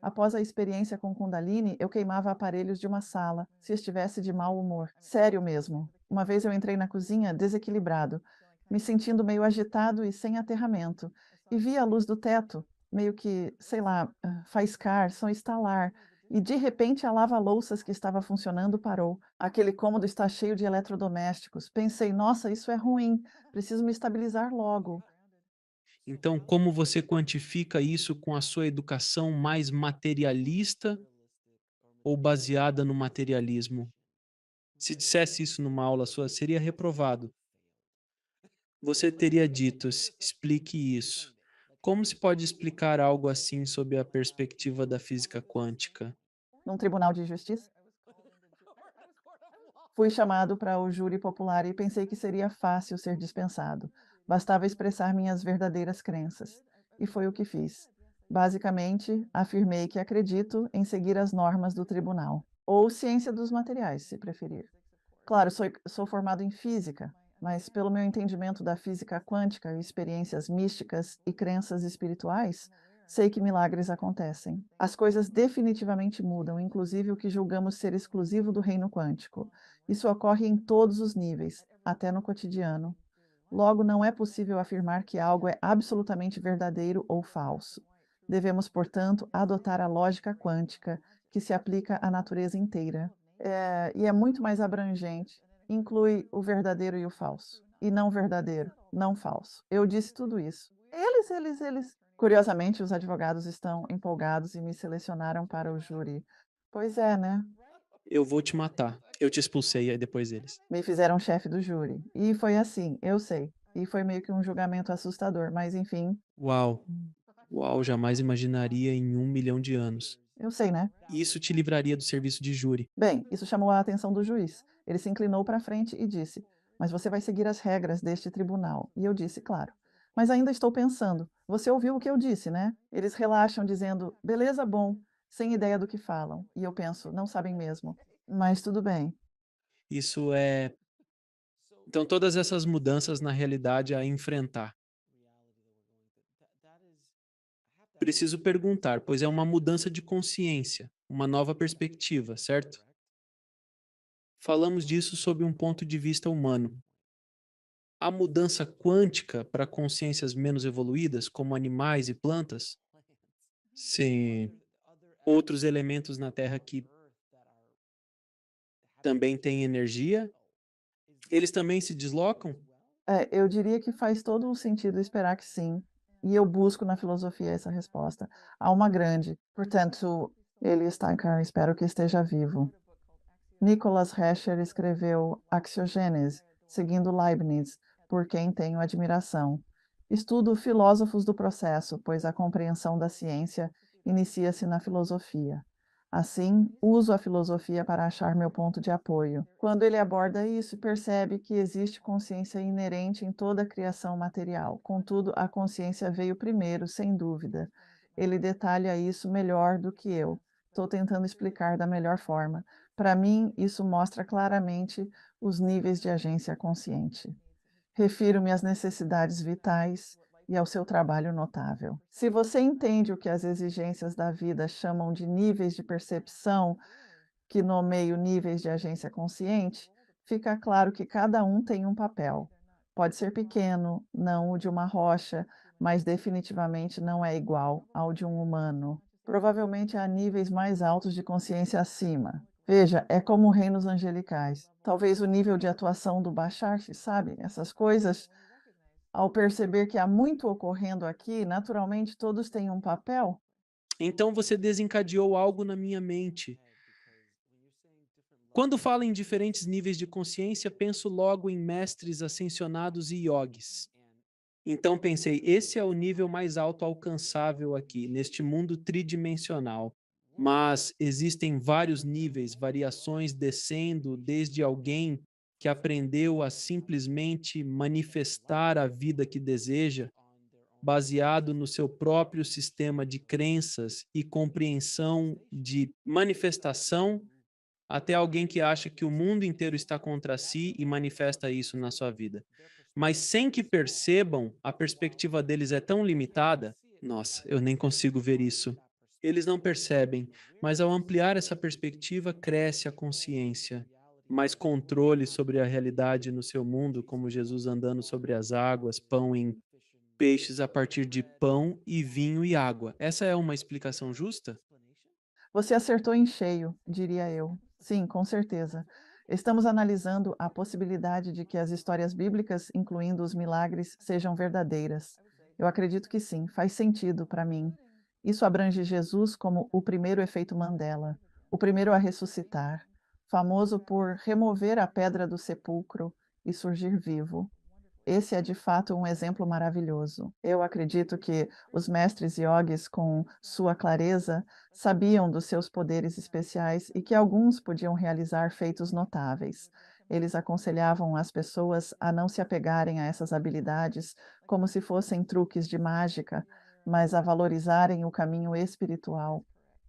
Após a experiência com Kundalini, eu queimava aparelhos de uma sala, se estivesse de mau humor. Sério mesmo. Uma vez eu entrei na cozinha desequilibrado, me sentindo meio agitado e sem aterramento, e vi a luz do teto. meio que, sei lá, faiscar, só estalar, e de repente a lava-louças que estava funcionando parou. Aquele cômodo está cheio de eletrodomésticos. Pensei: "Nossa, isso é ruim, preciso me estabilizar logo". Então, como você quantifica isso com a sua educação mais materialista ou baseada no materialismo? Se dissesse isso numa aula sua, seria reprovado. Você teria dito: Explique isso". Como se pode explicar algo assim sob a perspectiva da física quântica? Num tribunal de justiça, fui chamado para o júri popular e pensei que seria fácil ser dispensado. Bastava expressar minhas verdadeiras crenças. E foi o que fiz. Basicamente, afirmei que acredito em seguir as normas do tribunal, ou ciência dos materiais, se preferir. Claro, sou formado em física, mas pelo meu entendimento da física quântica, experiências místicas e crenças espirituais, sei que milagres acontecem. As coisas definitivamente mudam, inclusive o que julgamos ser exclusivo do reino quântico. Isso ocorre em todos os níveis, até no cotidiano. Logo, não é possível afirmar que algo é absolutamente verdadeiro ou falso. Devemos, portanto, adotar a lógica quântica, que se aplica à natureza inteira. E é muito mais abrangente, inclui o verdadeiro e o falso, e não verdadeiro, não falso. Eu disse tudo isso. Eles. Curiosamente, os advogados estão empolgados e me selecionaram para o júri. Pois é, né? Eu vou te matar. Eu te expulsei aí depois deles. Me fizeram chefe do júri. E foi assim, eu sei. E foi meio que um julgamento assustador, mas enfim, Uau! Uau, jamais imaginaria em 1 milhão de anos. eu sei, né? Isso te livraria do serviço de júri. Bem, isso chamou a atenção do juiz. Ele se inclinou para frente e disse: "Mas você vai seguir as regras deste tribunal". E eu disse: "Claro". Mas ainda estou pensando. Você ouviu o que eu disse, né? Eles relaxam dizendo: "Beleza, bom", sem ideia do que falam. E eu penso: "Não sabem mesmo". Mas tudo bem. Isso é. Então, todas essas mudanças na realidade a enfrentar. Preciso perguntar, pois é uma mudança de consciência, uma nova perspectiva, certo? Falamos disso sob um ponto de vista humano. A mudança quântica para consciências menos evoluídas, como animais e plantas? Sim. Outros elementos na Terra que também têm energia, eles também se deslocam? Eu diria que faz todo o sentido esperar que sim, e eu busco na filosofia essa resposta. Há uma grande, portanto, ele está cá, espero que esteja vivo. Nicholas Rescher escreveu Axiogênese, seguindo Leibniz, por quem tenho admiração. Estudo filósofos do processo, pois a compreensão da ciência inicia-se na filosofia. Assim, uso a filosofia para achar meu ponto de apoio. Quando ele aborda isso, percebe que existe consciência inerente em toda a criação material. Contudo, a consciência veio primeiro, sem dúvida. Ele detalha isso melhor do que eu. Estou tentando explicar da melhor forma. Para mim, isso mostra claramente os níveis de agência consciente. Refiro-me às necessidades vitais e ao seu trabalho notável. Se você entende o que as exigências da vida chamam de níveis de percepção, que nomeio níveis de agência consciente, fica claro que cada um tem um papel. Pode ser pequeno, não o de uma rocha, mas definitivamente não é igual ao de um humano. Provavelmente há níveis mais altos de consciência acima. Veja, é como reinos angelicais. Talvez o nível de atuação do Bashar, sabe? Essas coisas, ao perceber que há muito ocorrendo aqui, naturalmente todos têm um papel. Então você desencadeou algo na minha mente. Quando falo em diferentes níveis de consciência, penso logo em mestres ascensionados e yogis. Então pensei, esse é o nível mais alto alcançável aqui, neste mundo tridimensional. Mas existem vários níveis, variações descendo desde alguém que aprendeu a simplesmente manifestar a vida que deseja, baseado no seu próprio sistema de crenças e compreensão de manifestação, até alguém que acha que o mundo inteiro está contra si e manifesta isso na sua vida. Mas sem que percebam, a perspectiva deles é tão limitada. Nossa, eu nem consigo ver isso. Eles não percebem, mas ao ampliar essa perspectiva, cresce a consciência, mais controle sobre a realidade no seu mundo, como Jesus andando sobre as águas, pão em peixes a partir de pão e vinho e água. Essa é uma explicação justa? Você acertou em cheio, diria eu. Sim, com certeza. Estamos analisando a possibilidade de que as histórias bíblicas, incluindo os milagres, sejam verdadeiras. Eu acredito que sim, faz sentido para mim. Isso abrange Jesus como o primeiro efeito Mandela, o primeiro a ressuscitar, famoso por remover a pedra do sepulcro e surgir vivo. Esse é de fato um exemplo maravilhoso. Eu acredito que os mestres iogues, com sua clareza, sabiam dos seus poderes especiais e que alguns podiam realizar feitos notáveis. Eles aconselhavam as pessoas a não se apegarem a essas habilidades como se fossem truques de mágica, mas a valorizarem o caminho espiritual.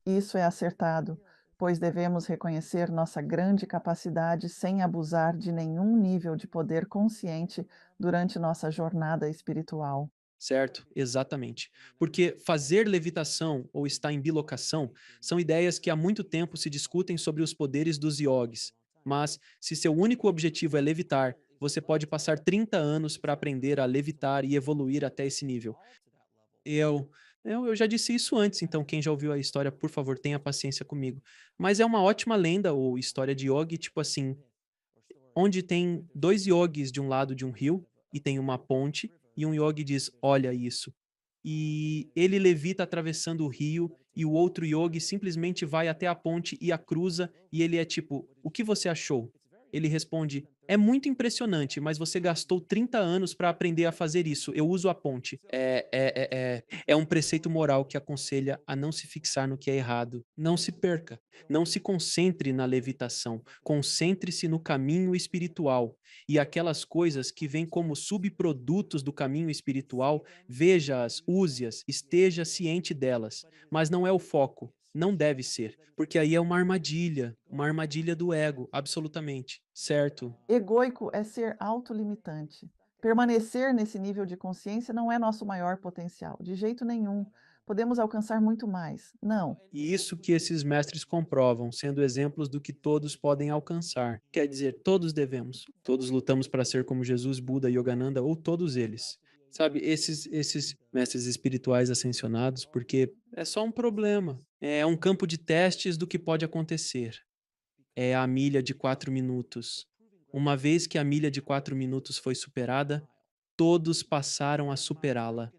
Isso é acertado, pois devemos reconhecer nossa grande capacidade sem abusar de nenhum nível de poder consciente durante nossa jornada espiritual. Certo, exatamente. Porque fazer levitação ou estar em bilocação são ideias que há muito tempo se discutem sobre os poderes dos iogues. Mas, se seu único objetivo é levitar, você pode passar 30 anos para aprender a levitar e evoluir até esse nível. Eu, eu já disse isso antes, então quem já ouviu a história, por favor, tenha paciência comigo. Mas é uma ótima lenda ou história de yogi, tipo assim, onde tem dois yogis de um lado de um rio e tem uma ponte, e um yogi diz: Olha isso. E ele levita atravessando o rio, e o outro yogi simplesmente vai até a ponte e a cruza, e ele é tipo: O que você achou? Ele responde: É muito impressionante, mas você gastou 30 anos para aprender a fazer isso. Eu uso a ponte. É um preceito moral que aconselha a não se fixar no que é errado. Não se perca. Não se concentre na levitação. Concentre-se no caminho espiritual. E aquelas coisas que vêm como subprodutos do caminho espiritual, veja-as, use-as, esteja ciente delas. Mas não é o foco. Não deve ser, porque aí é uma armadilha do ego, absolutamente, certo? Egoico é ser autolimitante. Permanecer nesse nível de consciência não é nosso maior potencial, de jeito nenhum. Podemos alcançar muito mais. Não. E isso que esses mestres comprovam, sendo exemplos do que todos podem alcançar. Quer dizer, todos devemos. Todos lutamos para ser como Jesus, Buda, Yogananda ou todos eles. Sabe, esses mestres espirituais ascensionados, porque é só um problema. É um campo de testes do que pode acontecer. É a milha de 4 minutos. Uma vez que a milha de 4 minutos foi superada, todos passaram a superá-la.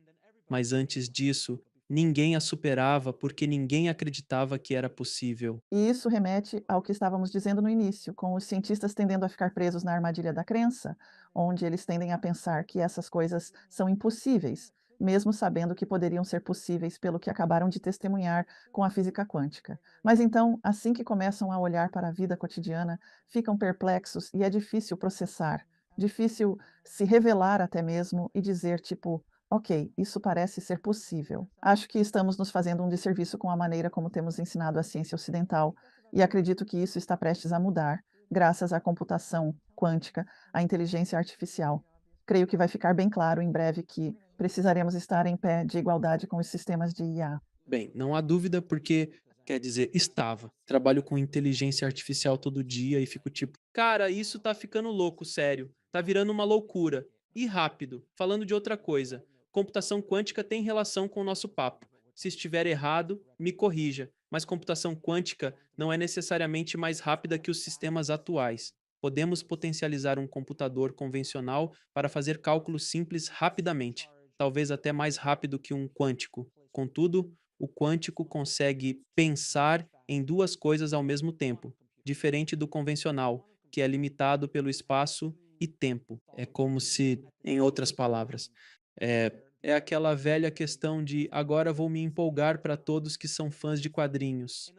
Mas antes disso, ninguém a superava porque ninguém acreditava que era possível. E isso remete ao que estávamos dizendo no início, com os cientistas tendendo a ficar presos na armadilha da crença, onde eles tendem a pensar que essas coisas são impossíveis, mesmo sabendo que poderiam ser possíveis pelo que acabaram de testemunhar com a física quântica. Mas então, assim que começam a olhar para a vida cotidiana, ficam perplexos e é difícil processar, difícil se revelar até mesmo e dizer, tipo, ok, isso parece ser possível. Acho que estamos nos fazendo um desserviço com a maneira como temos ensinado a ciência ocidental, e acredito que isso está prestes a mudar, graças à computação quântica, à inteligência artificial. Creio que vai ficar bem claro em breve que precisaremos estar em pé de igualdade com os sistemas de IA. Bem, não há dúvida porque, quer dizer, estava. Trabalho com inteligência artificial todo dia e fico tipo, cara, isso tá ficando louco, sério. Tá virando uma loucura. E rápido. Falando de outra coisa, computação quântica tem relação com o nosso papo. Se estiver errado, me corrija, mas computação quântica não é necessariamente mais rápida que os sistemas atuais. Podemos potencializar um computador convencional para fazer cálculos simples rapidamente, talvez até mais rápido que um quântico. Contudo, o quântico consegue pensar em duas coisas ao mesmo tempo, diferente do convencional, que é limitado pelo espaço e tempo. É como se, em outras palavras, é aquela velha questão de agora vou me empolgar para todos que são fãs de quadrinhos.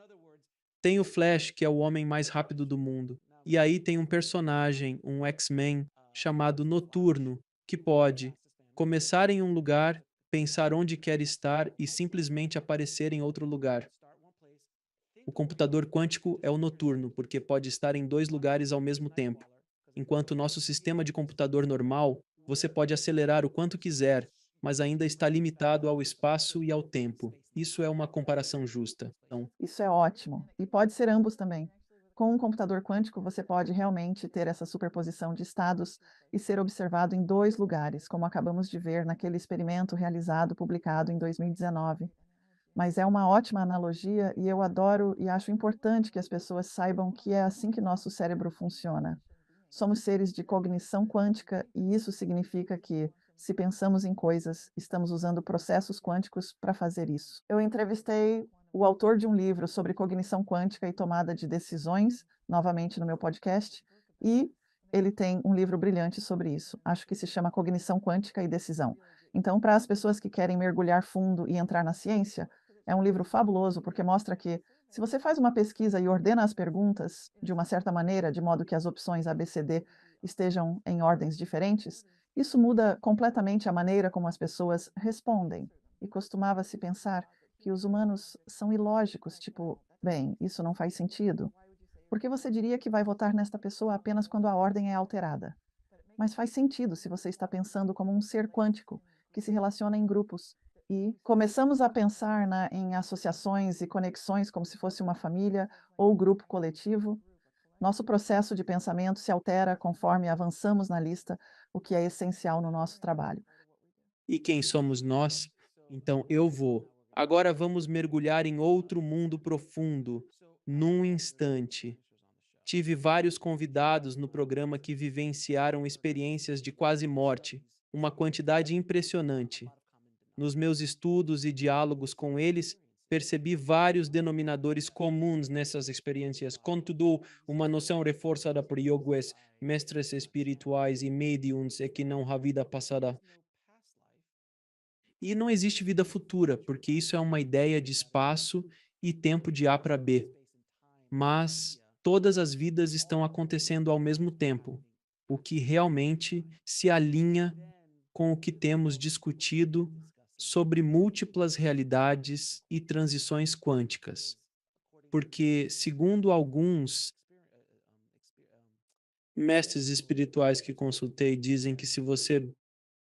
Tem o Flash, que é o homem mais rápido do mundo. E aí tem um personagem, um X-Men, chamado Noturno, que pode começar em um lugar, pensar onde quer estar e simplesmente aparecer em outro lugar. O computador quântico é o noturno, porque pode estar em dois lugares ao mesmo tempo. Enquanto o nosso sistema de computador normal, você pode acelerar o quanto quiser, mas ainda está limitado ao espaço e ao tempo. Isso é uma comparação justa. Então, Isso é ótimo, e pode ser ambos também. Com um computador quântico, você pode realmente ter essa superposição de estados e ser observado em 2 lugares, como acabamos de ver naquele experimento realizado, publicado em 2019. Mas é uma ótima analogia e eu adoro e acho importante que as pessoas saibam que é assim que nosso cérebro funciona. Somos seres de cognição quântica e isso significa que, se pensamos em coisas, estamos usando processos quânticos para fazer isso. Eu entrevistei o autor de um livro sobre cognição quântica e tomada de decisões, novamente no meu podcast, e ele tem um livro brilhante sobre isso. Acho que se chama Cognição Quântica e Decisão. Então, para as pessoas que querem mergulhar fundo e entrar na ciência, é um livro fabuloso porque mostra que, se você faz uma pesquisa e ordena as perguntas de uma certa maneira, de modo que as opções A, B, C, D estejam em ordens diferentes, isso muda completamente a maneira como as pessoas respondem. E costumava-se pensar que os humanos são ilógicos, tipo, bem, isso não faz sentido. Por que você diria que vai votar nesta pessoa apenas quando a ordem é alterada? Mas faz sentido se você está pensando como um ser quântico que se relaciona em grupos. E começamos a pensar em associações e conexões como se fosse uma família ou grupo coletivo. Nosso processo de pensamento se altera conforme avançamos na lista, o que é essencial no nosso trabalho. E quem somos nós? Então eu vou. Agora vamos mergulhar em outro mundo profundo, num instante. Tive vários convidados no programa que vivenciaram experiências de quase morte, uma quantidade impressionante. Nos meus estudos e diálogos com eles, percebi vários denominadores comuns nessas experiências. Contudo, uma noção reforçada por yogis, mestres espirituais e médiums é que não há vida passada. E não existe vida futura, porque isso é uma ideia de espaço e tempo de A para B. Mas todas as vidas estão acontecendo ao mesmo tempo, o que realmente se alinha com o que temos discutido sobre múltiplas realidades e transições quânticas. Porque, segundo alguns mestres espirituais que consultei, dizem que se você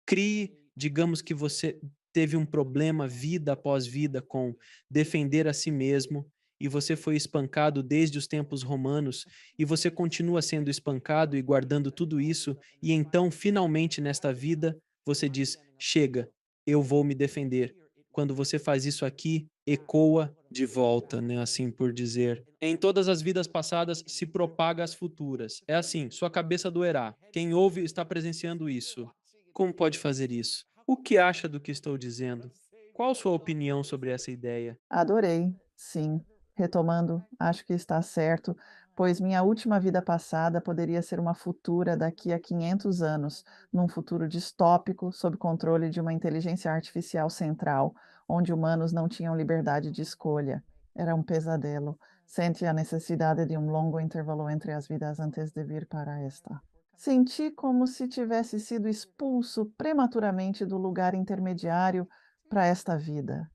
crie, digamos que você teve um problema vida após vida com defender a si mesmo e você foi espancado desde os tempos romanos e você continua sendo espancado e guardando tudo isso e então finalmente nesta vida você diz: "Chega, eu vou me defender". Quando você faz isso aqui, ecoa de volta, né, assim por dizer. Em todas as vidas passadas se propaga às futuras. É assim, sua cabeça doerá. Quem ouve está presenciando isso. Como pode fazer isso? O que acha do que estou dizendo? Qual sua opinião sobre essa ideia? Adorei, sim. Retomando, acho que está certo, pois minha última vida passada poderia ser uma futura daqui a 500 anos, num futuro distópico sob controle de uma inteligência artificial central, onde humanos não tinham liberdade de escolha. Era um pesadelo. Sente a necessidade de um longo intervalo entre as vidas antes de vir para esta. Senti como se tivesse sido expulso prematuramente do lugar intermediário para esta vida.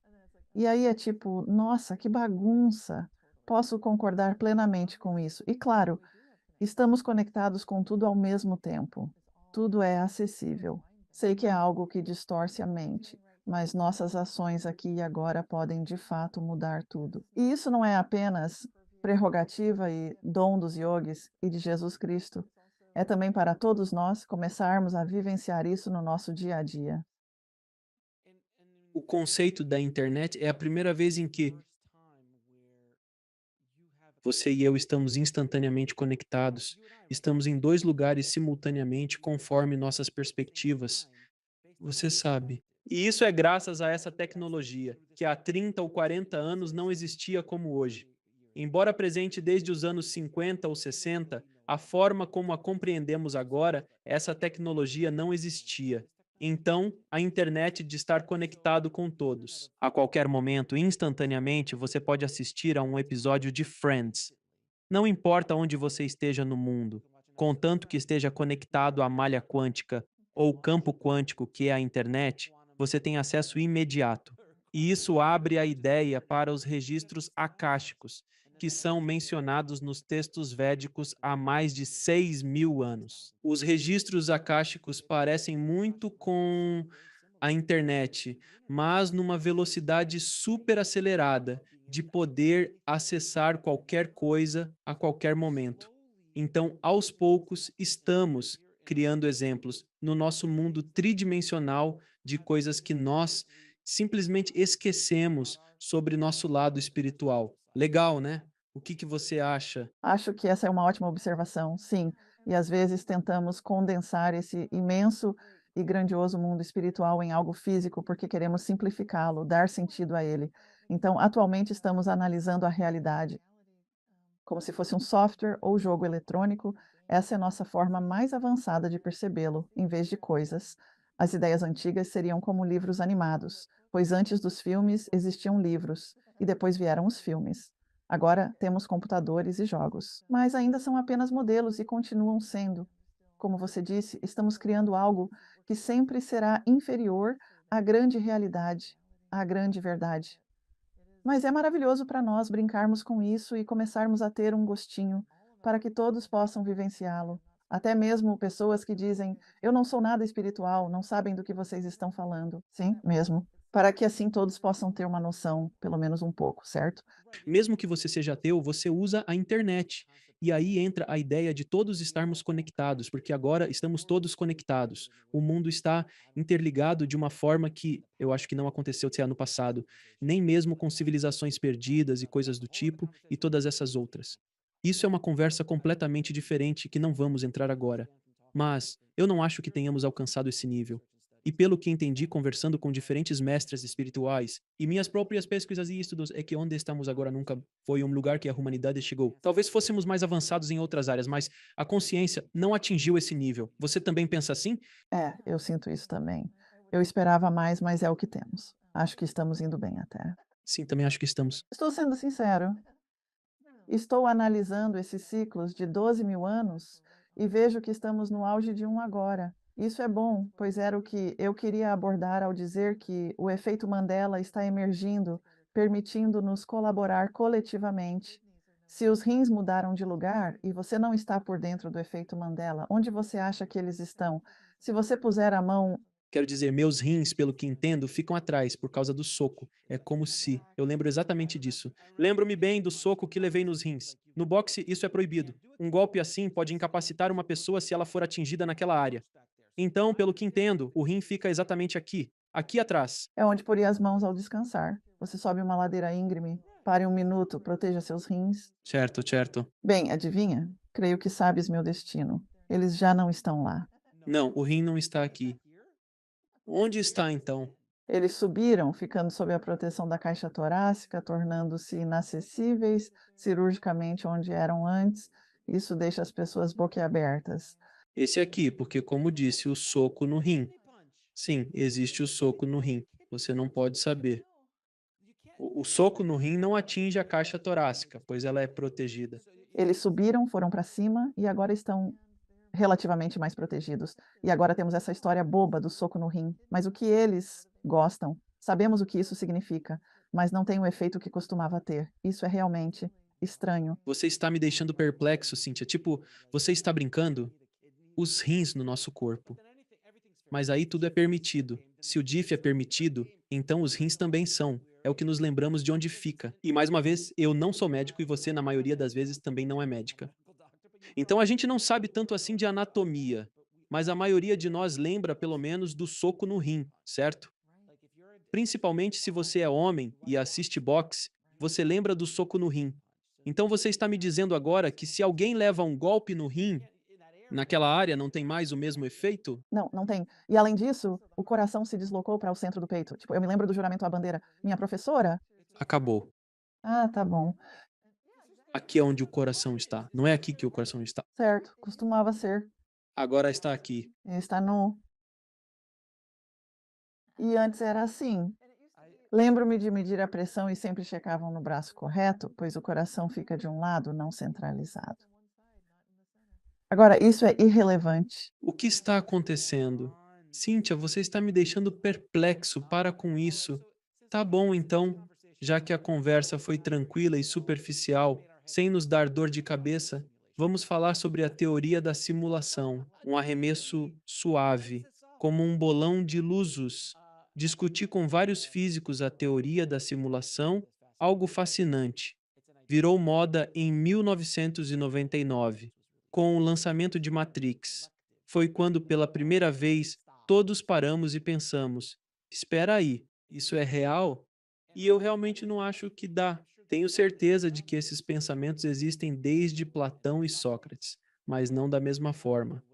E aí é tipo: "Nossa, que bagunça". Posso concordar plenamente com isso. E claro, estamos conectados com tudo ao mesmo tempo. Tudo é acessível. Sei que é algo que distorce a mente, mas nossas ações aqui e agora podem de fato mudar tudo. E isso não é apenas prerrogativa e dom dos yogis e de Jesus Cristo. É também para todos nós começarmos a vivenciar isso no nosso dia a dia. O conceito da internet é a primeira vez em que você e eu estamos instantaneamente conectados. Estamos em dois lugares simultaneamente, conforme nossas perspectivas. Você sabe. E isso é graças a essa tecnologia, que há 30 ou 40 anos não existia como hoje. Embora presente desde os anos 50 ou 60, a forma como a compreendemos agora, essa tecnologia não existia. Então, a internet de estar conectado com todos. A qualquer momento, instantaneamente, você pode assistir a um episódio de Friends. Não importa onde você esteja no mundo, contanto que esteja conectado à malha quântica ou campo quântico que é a internet, você tem acesso imediato. E isso abre a ideia para os registros akáshicos, que são mencionados nos textos védicos há mais de 6.000 anos. Os registros akáshicos parecem muito com a internet, mas numa velocidade super acelerada, de poder acessar qualquer coisa a qualquer momento. Então, aos poucos, estamos criando exemplos no nosso mundo tridimensional de coisas que nós simplesmente esquecemos sobre nosso lado espiritual. Legal, né? O que que você acha? Acho que essa é uma ótima observação, sim. E às vezes tentamos condensar esse imenso e grandioso mundo espiritual em algo físico, porque queremos simplificá-lo, dar sentido a ele. Então, atualmente estamos analisando a realidade como se fosse um software ou jogo eletrônico. Essa é a nossa forma mais avançada de percebê-lo, em vez de coisas. As ideias antigas seriam como livros animados, pois antes dos filmes existiam livros e depois vieram os filmes. Agora temos computadores e jogos, mas ainda são apenas modelos e continuam sendo. Como você disse, estamos criando algo que sempre será inferior à grande realidade, à grande verdade. Mas é maravilhoso para nós brincarmos com isso e começarmos a ter um gostinho, para que todos possam vivenciá-lo. Até mesmo pessoas que dizem: "Eu não sou nada espiritual", não sabem do que vocês estão falando. Sim, mesmo. Para que assim todos possam ter uma noção, pelo menos um pouco, certo? Mesmo que você seja ateu, você usa a internet. E aí entra a ideia de todos estarmos conectados, porque agora estamos todos conectados. O mundo está interligado de uma forma que eu acho que não aconteceu até ano passado, nem mesmo com civilizações perdidas e coisas do tipo e todas essas outras. Isso é uma conversa completamente diferente que não vamos entrar agora. Mas eu não acho que tenhamos alcançado esse nível. E pelo que entendi conversando com diferentes mestres espirituais e minhas próprias pesquisas e estudos é que onde estamos agora nunca foi um lugar que a humanidade chegou. Talvez fôssemos mais avançados em outras áreas, mas a consciência não atingiu esse nível. Você também pensa assim? É, eu sinto isso também. Eu esperava mais, mas é o que temos. Acho que estamos indo bem até. Sim, também acho que estamos. Estou sendo sincero. Estou analisando esses ciclos de 12.000 anos e vejo que estamos no auge de um agora. Isso é bom, pois era o que eu queria abordar ao dizer que o efeito Mandela está emergindo, permitindo-nos colaborar coletivamente. Se os rins mudaram de lugar e você não está por dentro do efeito Mandela, onde você acha que eles estão? Se você puser a mão. Quero dizer, meus rins, pelo que entendo, ficam atrás por causa do soco. É como se. Eu lembro exatamente disso. Lembro-me bem do soco que levei nos rins. No boxe, isso é proibido. Um golpe assim pode incapacitar uma pessoa se ela for atingida naquela área. Então, pelo que entendo, o rim fica exatamente aqui, aqui atrás. É onde poria as mãos ao descansar. Você sobe uma ladeira íngreme, pare um minuto, proteja seus rins. Certo, certo. Bem, adivinha? Creio que sabes meu destino. Eles já não estão lá. Não, o rim não está aqui. Onde está então? Eles subiram, ficando sob a proteção da caixa torácica, tornando-se inacessíveis cirurgicamente onde eram antes. Isso deixa as pessoas boquiabertas. Esse aqui, porque como disse, o soco no rim. Sim, existe o soco no rim. Você não pode saber. O soco no rim não atinge a caixa torácica, pois ela é protegida. Eles subiram, foram para cima e agora estão relativamente mais protegidos. E agora temos essa história boba do soco no rim. Mas o que eles gostam? Sabemos o que isso significa, mas não tem o efeito que costumava ter. Isso é realmente estranho. Você está me deixando perplexo, Cíntia. Tipo, você está brincando? Os rins no nosso corpo. Mas aí tudo é permitido. Se o DIF é permitido, então os rins também são. É o que nos lembramos de onde fica. E mais uma vez, eu não sou médico e você, na maioria das vezes, também não é médica. Então a gente não sabe tanto assim de anatomia, mas a maioria de nós lembra pelo menos do soco no rim, certo? Principalmente se você é homem e assiste boxe, você lembra do soco no rim. Então você está me dizendo agora que se alguém leva um golpe no rim, naquela área não tem mais o mesmo efeito? Não, não tem. E além disso, o coração se deslocou para o centro do peito. Tipo, eu me lembro do juramento à bandeira. Minha professora. Acabou. Ah, tá bom. Aqui é onde o coração está. Não é aqui que o coração está. Certo, costumava ser. Agora está aqui. Está no. E antes era assim. Lembro-me de medir a pressão e sempre checavam no braço correto, pois o coração fica de um lado, não centralizado. Agora, isso é irrelevante. O que está acontecendo? Cíntia, você está me deixando perplexo. Para com isso. Tá bom, então. Já que a conversa foi tranquila e superficial, sem nos dar dor de cabeça, vamos falar sobre a teoria da simulação. Um arremesso suave, como um bolão de luzes. Discuti com vários físicos a teoria da simulação algo fascinante. Virou moda em 1999, com o lançamento de Matrix. Foi quando, pela primeira vez, todos paramos e pensamos: espera aí, isso é real? E eu realmente não acho que dá. Tenho certeza de que esses pensamentos existem desde Platão e Sócrates, mas não da mesma forma.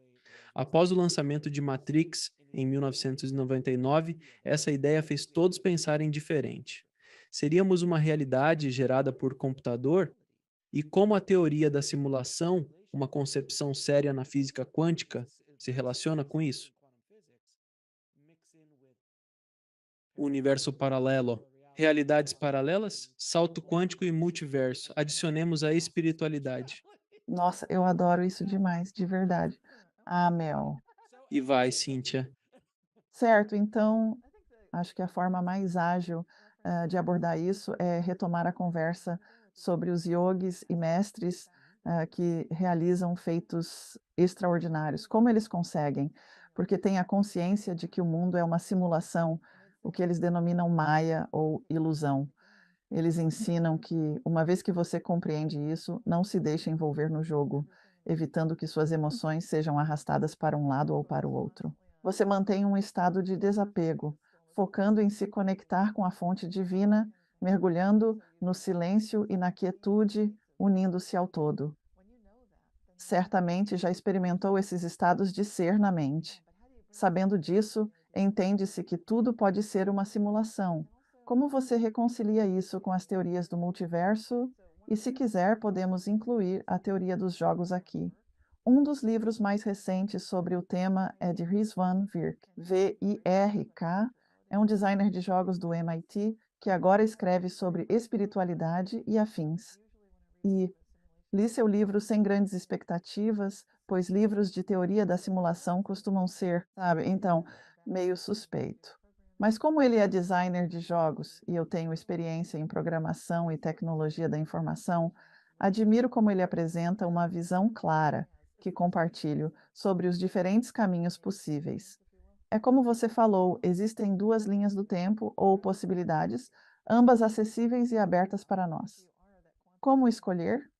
Após o lançamento de Matrix, em 1999, essa ideia fez todos pensarem diferente. Seríamos uma realidade gerada por computador? E como a teoria da simulação, uma concepção séria na física quântica, se relaciona com isso? O universo paralelo. Realidades paralelas, salto quântico e multiverso. Adicionemos a espiritualidade. Nossa, eu adoro isso demais, de verdade. Ah, Mel. E vai, Cíntia. Certo, então acho que a forma mais ágil, de abordar isso é retomar a conversa sobre os yogis e mestres, que realizam feitos extraordinários. Como eles conseguem? Porque têm a consciência de que o mundo é uma simulação, o que eles denominam maia ou ilusão. Eles ensinam que, uma vez que você compreende isso, não se deixe envolver no jogo, evitando que suas emoções sejam arrastadas para um lado ou para o outro. Você mantém um estado de desapego, focando em se conectar com a fonte divina, mergulhando no silêncio e na quietude, unindo-se ao todo. Certamente já experimentou esses estados de ser na mente. Sabendo disso, entende-se que tudo pode ser uma simulação. Como você reconcilia isso com as teorias do multiverso? E se quiser, podemos incluir a teoria dos jogos aqui. Um dos livros mais recentes sobre o tema é de Rizwan Virk. Virk é um designer de jogos do MIT que agora escreve sobre espiritualidade e afins. E li seu livro sem grandes expectativas, pois livros de teoria da simulação costumam ser, sabe, então, meio suspeito. Mas como ele é designer de jogos e eu tenho experiência em programação e tecnologia da informação, admiro como ele apresenta uma visão clara, que compartilho, sobre os diferentes caminhos possíveis. É como você falou, existem duas linhas do tempo ou possibilidades, ambas acessíveis e abertas para nós. Como escolher?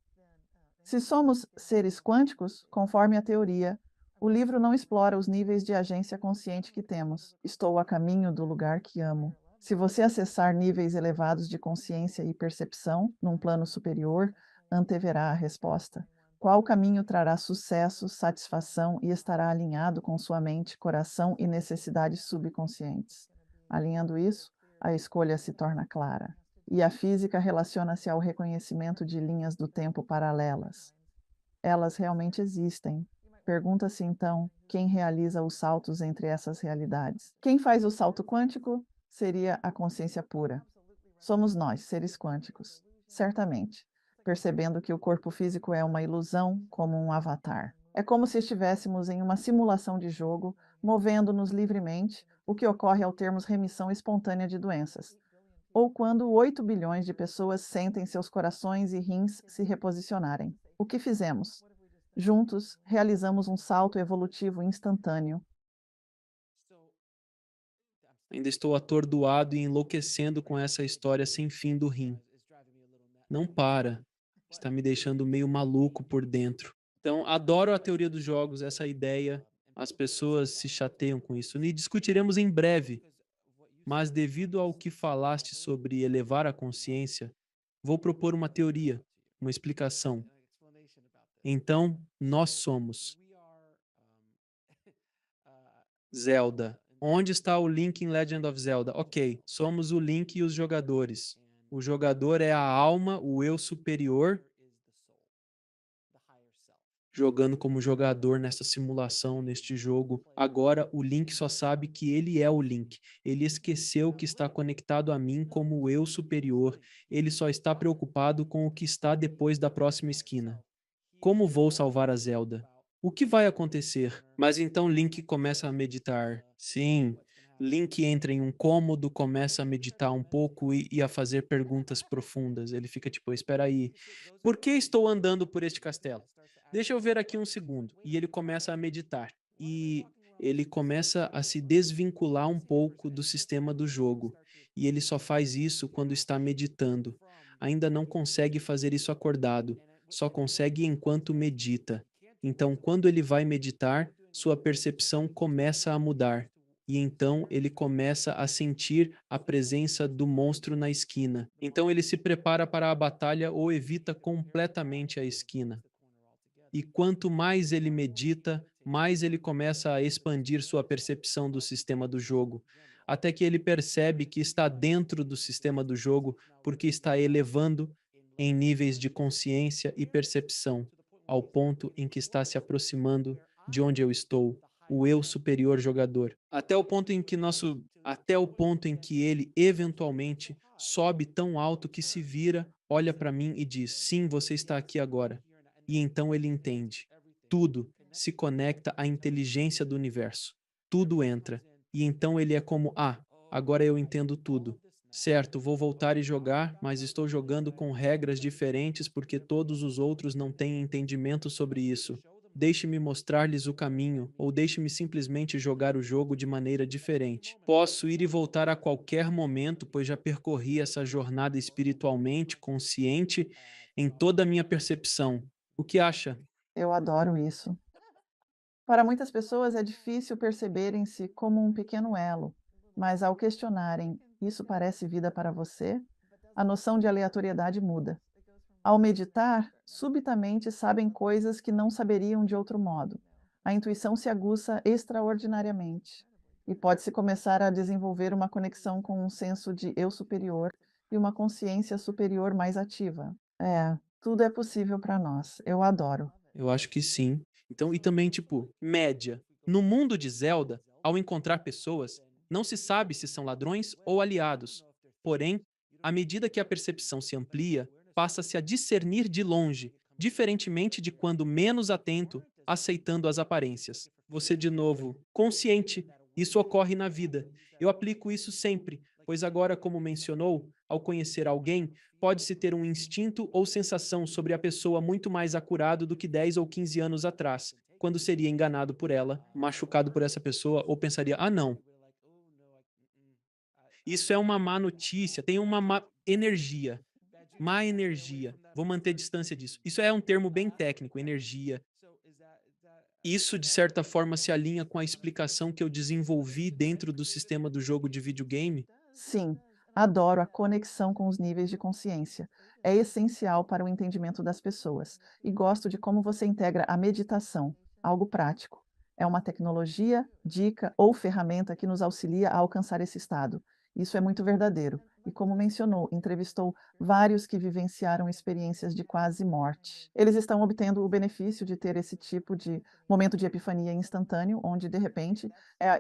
Se somos seres quânticos, conforme a teoria, o livro não explora os níveis de agência consciente que temos. Estou a caminho do lugar que amo. Se você acessar níveis elevados de consciência e percepção, num plano superior, anteverá a resposta. Qual caminho trará sucesso, satisfação e estará alinhado com sua mente, coração e necessidades subconscientes? Alinhando isso, a escolha se torna clara. E a física relaciona-se ao reconhecimento de linhas do tempo paralelas. Elas realmente existem. Pergunta-se então quem realiza os saltos entre essas realidades. Quem faz o salto quântico seria a consciência pura. Somos nós, seres quânticos, certamente, percebendo que o corpo físico é uma ilusão, como um avatar. É como se estivéssemos em uma simulação de jogo, movendo-nos livremente, o que ocorre ao termos remissão espontânea de doenças, ou quando 8 bilhões de pessoas sentem seus corações e rins se reposicionarem. O que fizemos? Juntos, realizamos um salto evolutivo instantâneo. Ainda estou atordoado e enlouquecendo com essa história sem fim do rim. Não para. Está me deixando meio maluco por dentro. Então, adoro a teoria dos jogos, essa ideia. As pessoas se chateiam com isso. E discutiremos em breve. Mas, devido ao que falaste sobre elevar a consciência, vou propor uma teoria, uma explicação. Então, nós somos Zelda. Onde está o Link em Legend of Zelda? Ok, somos o Link e os jogadores. O jogador é a alma, o eu superior, jogando como jogador nessa simulação, neste jogo. Agora o Link só sabe que ele é o Link. Ele esqueceu que está conectado a mim como o eu superior. Ele só está preocupado com o que está depois da próxima esquina. Como vou salvar a Zelda? O que vai acontecer? Mas então Link começa a meditar. Sim, Link entra em um cômodo, começa a meditar um pouco e a fazer perguntas profundas. Ele fica tipo, espera aí, por que estou andando por este castelo? Deixa eu ver aqui um segundo. E ele começa a meditar. E ele começa a se desvincular um pouco do sistema do jogo. E ele só faz isso quando está meditando. ainda não consegue fazer isso acordado, só consegue enquanto medita. Então, quando ele vai meditar, sua percepção começa a mudar. E então ele começa a sentir a presença do monstro na esquina. Então ele se prepara para a batalha ou evita completamente a esquina. E quanto mais ele medita, mais ele começa a expandir sua percepção do sistema do jogo, até que ele percebe que está dentro do sistema do jogo porque está elevando em níveis de consciência e percepção, ao ponto em que está se aproximando de onde eu estou, o eu superior jogador, até o ponto em que ele eventualmente sobe tão alto que se vira, olha para mim e diz: "Sim, você está aqui agora." E então ele entende. Tudo se conecta à inteligência do universo. Tudo entra. E então ele é como: "Ah, agora eu entendo tudo. Certo, vou voltar e jogar, mas estou jogando com regras diferentes porque todos os outros não têm entendimento sobre isso. Deixe-me mostrar-lhes o caminho, ou deixe-me simplesmente jogar o jogo de maneira diferente. Posso ir e voltar a qualquer momento, pois já percorri essa jornada espiritualmente consciente em toda a minha percepção. O que acha?" Eu adoro isso. Para muitas pessoas é difícil perceberem-se como um pequeno elo, mas ao questionarem "isso parece vida para você?", a noção de aleatoriedade muda. Ao meditar, subitamente sabem coisas que não saberiam de outro modo. A intuição se aguça extraordinariamente e pode-se começar a desenvolver uma conexão com um senso de eu superior e uma consciência superior mais ativa. É, tudo é possível para nós. Eu adoro. Eu acho que sim. Então, e também, tipo, média. No mundo de Zelda, ao encontrar pessoas, não se sabe se são ladrões ou aliados. Porém, à medida que a percepção se amplia, passa-se a discernir de longe, diferentemente de quando menos atento, aceitando as aparências. Você, de novo, consciente. Isso ocorre na vida. Eu aplico isso sempre, pois agora, como mencionou, ao conhecer alguém, pode-se ter um instinto ou sensação sobre a pessoa muito mais acurado do que 10 ou 15 anos atrás, quando seria enganado por ela, machucado por essa pessoa ou pensaria: "Ah, não, isso é uma má notícia, tem uma má energia, vou manter distância disso." Isso é um termo bem técnico, energia. Isso, de certa forma, se alinha com a explicação que eu desenvolvi dentro do sistema do jogo de videogame. Sim, adoro a conexão com os níveis de consciência. É essencial para o entendimento das pessoas. E gosto de como você integra a meditação, algo prático. É uma tecnologia, dica ou ferramenta que nos auxilia a alcançar esse estado. Isso é muito verdadeiro. E como mencionou, entrevistou vários que vivenciaram experiências de quase morte. Eles estão obtendo o benefício de ter esse tipo de momento de epifania instantâneo, onde de repente,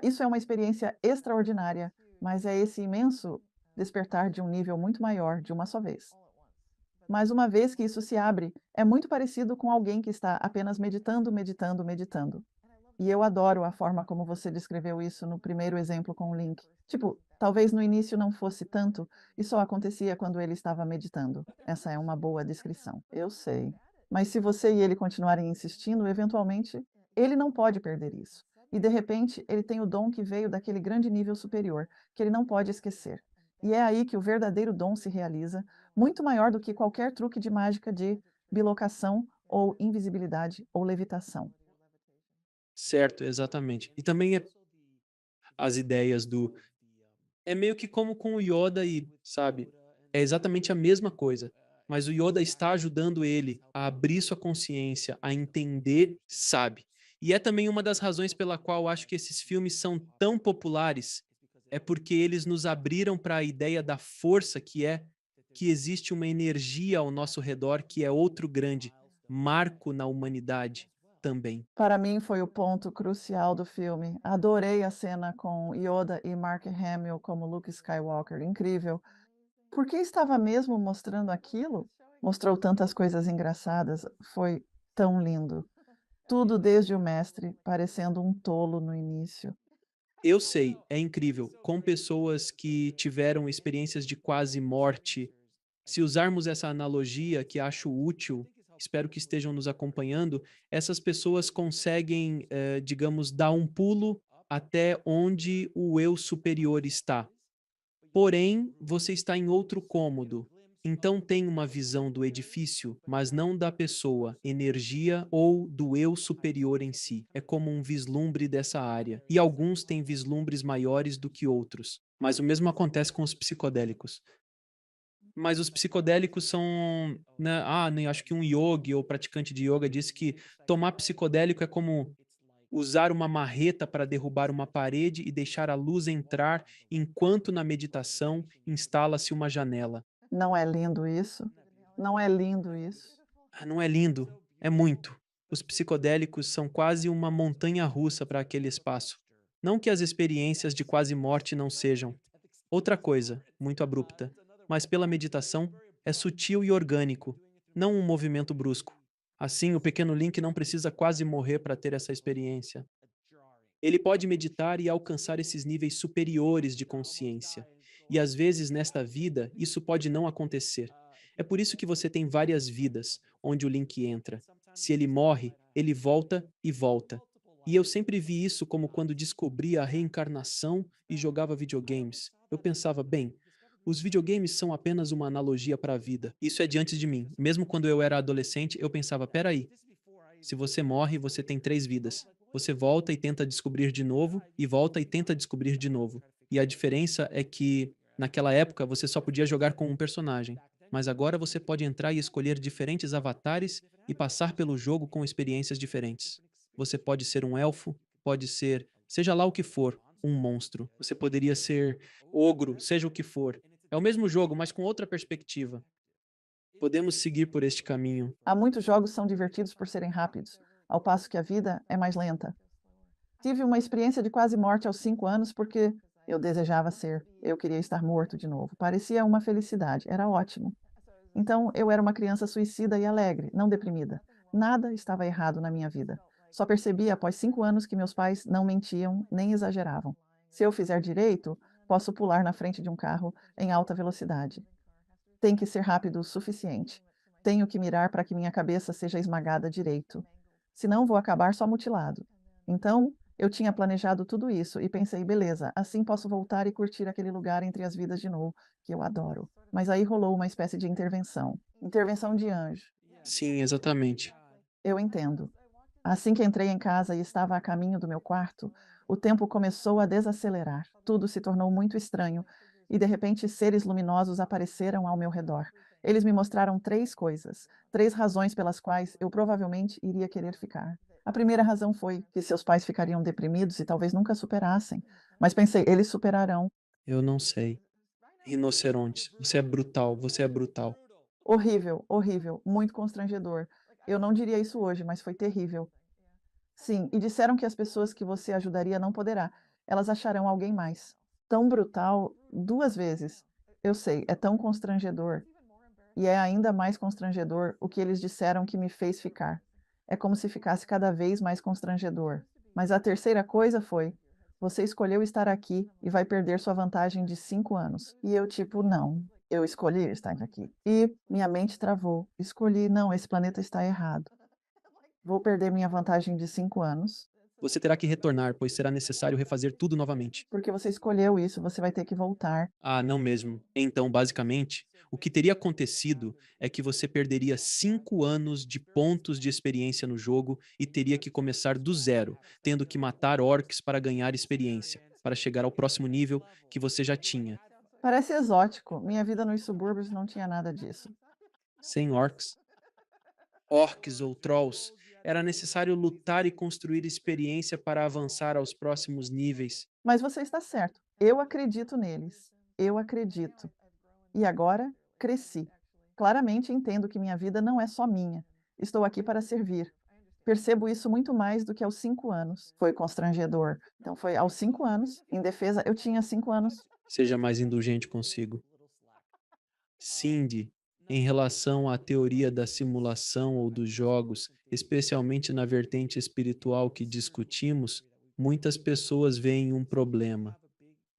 isso é uma experiência extraordinária, mas é esse imenso despertar de um nível muito maior de uma só vez. Mas uma vez que isso se abre, é muito parecido com alguém que está apenas meditando, meditando, meditando. E eu adoro a forma como você descreveu isso no primeiro exemplo com o link. Tipo, talvez no início não fosse tanto, e só acontecia quando ele estava meditando. Essa é uma boa descrição. Eu sei. Mas se você e ele continuarem insistindo, eventualmente ele não pode perder isso. E de repente ele tem o dom que veio daquele grande nível superior, que ele não pode esquecer. E é aí que o verdadeiro dom se realiza, muito maior do que qualquer truque de mágica de bilocação ou invisibilidade ou levitação. Certo, exatamente. E também as ideias do é meio que como com o Yoda e, sabe, é exatamente a mesma coisa, mas o Yoda está ajudando ele a abrir sua consciência, a entender, sabe. E é também uma das razões pela qual eu acho que esses filmes são tão populares, é porque eles nos abriram para a ideia da força que existe uma energia ao nosso redor que é outro grande marco na humanidade também. Para mim foi o ponto crucial do filme. Adorei a cena com Yoda e Mark Hamill como Luke Skywalker, incrível. Por que estava mesmo mostrando aquilo? Mostrou tantas coisas engraçadas, foi tão lindo. Tudo desde o mestre, parecendo um tolo no início. Eu sei, é incrível, com pessoas que tiveram experiências de quase morte. Se usarmos essa analogia que acho útil, espero que estejam nos acompanhando, essas pessoas conseguem, digamos, dar um pulo até onde o eu superior está. Porém, você está em outro cômodo. Então tem uma visão do edifício, mas não da pessoa, energia ou do eu superior em si. É como um vislumbre dessa área. E alguns têm vislumbres maiores do que outros. Mas o mesmo acontece com os psicodélicos. Mas os psicodélicos são, né, nem acho que um yogi ou praticante de yoga disse que tomar psicodélico é como usar uma marreta para derrubar uma parede e deixar a luz entrar enquanto na meditação instala-se uma janela. Não é lindo isso? Não é lindo isso? Ah, não é lindo? É muito. Os psicodélicos são quase uma montanha-russa para aquele espaço. Não que as experiências de quase morte não sejam. Outra coisa, muito abrupta, mas pela meditação é sutil e orgânico, não um movimento brusco. Assim, o pequeno Link não precisa quase morrer para ter essa experiência. Ele pode meditar e alcançar esses níveis superiores de consciência. E às vezes nesta vida, isso pode não acontecer. É por isso que você tem várias vidas onde o Link entra. Se ele morre, ele volta e volta. E eu sempre vi isso como quando descobri a reencarnação e jogava videogames. Eu pensava, bem, os videogames são apenas uma analogia para a vida. Isso é de antes de mim. Mesmo quando eu era adolescente, eu pensava, peraí, se você morre, você tem 3 vidas. Você volta e tenta descobrir de novo, e volta e tenta descobrir de novo. E a diferença é que, naquela época, você só podia jogar com um personagem. Mas agora você pode entrar e escolher diferentes avatares e passar pelo jogo com experiências diferentes. Você pode ser um elfo, pode ser, seja lá o que for, um monstro. Você poderia ser ogro, seja o que for. É o mesmo jogo, mas com outra perspectiva. Podemos seguir por este caminho. Há muitos jogos que são divertidos por serem rápidos, ao passo que a vida é mais lenta. Tive uma experiência de quase morte aos 5 anos porque eu desejava ser. Eu queria estar morto de novo. Parecia uma felicidade, era ótimo. Então eu era uma criança suicida e alegre, não deprimida. Nada estava errado na minha vida. Só percebi após 5 anos que meus pais não mentiam nem exageravam. Se eu fizer direito, posso pular na frente de um carro em alta velocidade. Tem que ser rápido o suficiente. Tenho que mirar para que minha cabeça seja esmagada direito. Senão vou acabar só mutilado. Então, eu tinha planejado tudo isso e pensei, beleza, assim posso voltar e curtir aquele lugar entre as vidas de novo, que eu adoro. Mas aí rolou uma espécie de intervenção. Intervenção de anjo. Sim, exatamente. Eu entendo. Assim que entrei em casa e estava a caminho do meu quarto, o tempo começou a desacelerar. Tudo se tornou muito estranho e, de repente, seres luminosos apareceram ao meu redor. Eles me mostraram 3 coisas, 3 razões pelas quais eu provavelmente iria querer ficar. A primeira razão foi que seus pais ficariam deprimidos e talvez nunca superassem. Mas pensei, eles superarão. Eu não sei. Rinocerontes, você é brutal, você é brutal. Horrível, horrível, muito constrangedor. Eu não diria isso hoje, mas foi terrível. Sim, e disseram que as pessoas que você ajudaria não poderá. Elas acharão alguém mais. Tão brutal 2 vezes. Eu sei, é tão constrangedor. E é ainda mais constrangedor o que eles disseram que me fez ficar. É como se ficasse cada vez mais constrangedor. Mas a terceira coisa foi: você escolheu estar aqui e vai perder sua vantagem de 5 anos. E eu, tipo, não, eu escolhi estar aqui. E minha mente travou. Escolhi, não, esse planeta está errado. Vou perder minha vantagem de 5 anos. Você terá que retornar, pois será necessário refazer tudo novamente. Porque você escolheu isso, você vai ter que voltar. Ah, não mesmo. Então, basicamente, o que teria acontecido é que você perderia 5 anos de pontos de experiência no jogo e teria que começar do zero, tendo que matar orcs para ganhar experiência, para chegar ao próximo nível que você já tinha. Parece exótico. Minha vida nos subúrbios não tinha nada disso. Sem orcs, orcs ou trolls, era necessário lutar e construir experiência para avançar aos próximos níveis. Mas você está certo. Eu acredito neles. Eu acredito. E agora cresci. Claramente entendo que minha vida não é só minha. Estou aqui para servir. Percebo isso muito mais do que aos 5 anos. Foi constrangedor. Então foi aos 5 anos, em defesa, eu tinha 5 anos. Seja mais indulgente consigo. Cindy, em relação à teoria da simulação ou dos jogos, especialmente na vertente espiritual que discutimos, muitas pessoas veem um problema.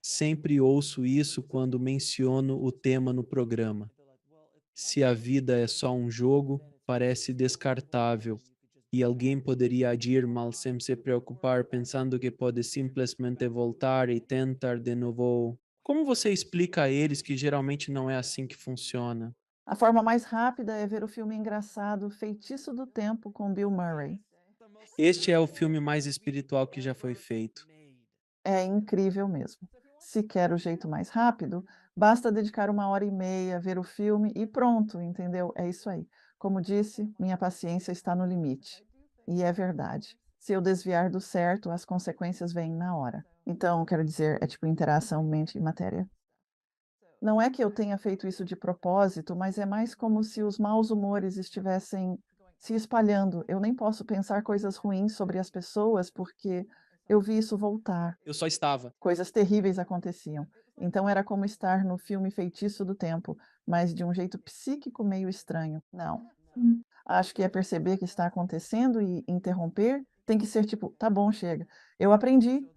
Sempre ouço isso quando menciono o tema no programa. Se a vida é só um jogo, parece descartável, e alguém poderia agir mal sem se preocupar, pensando que pode simplesmente voltar e tentar de novo. Como você explica a eles que geralmente não é assim que funciona? A forma mais rápida é ver o filme engraçado Feitiço do Tempo com Bill Murray. Este é o filme mais espiritual que já foi feito. É incrível mesmo. Se quer o jeito mais rápido, basta dedicar 1 hora e meia, ver o filme e pronto, entendeu? É isso aí. Como disse, minha paciência está no limite. E é verdade. Se eu desviar do certo, as consequências vêm na hora. Então, quero dizer, é tipo interação mente e matéria. Não é que eu tenha feito isso de propósito, mas é mais como se os maus humores estivessem se espalhando. Eu nem posso pensar coisas ruins sobre as pessoas, porque eu vi isso voltar. Eu só estava. Coisas terríveis aconteciam. Então era como estar no filme Feitiço do Tempo, mas de um jeito psíquico meio estranho. Não. Acho que é perceber que está acontecendo e interromper tem que ser tipo: "Tá bom, chega. Eu aprendi".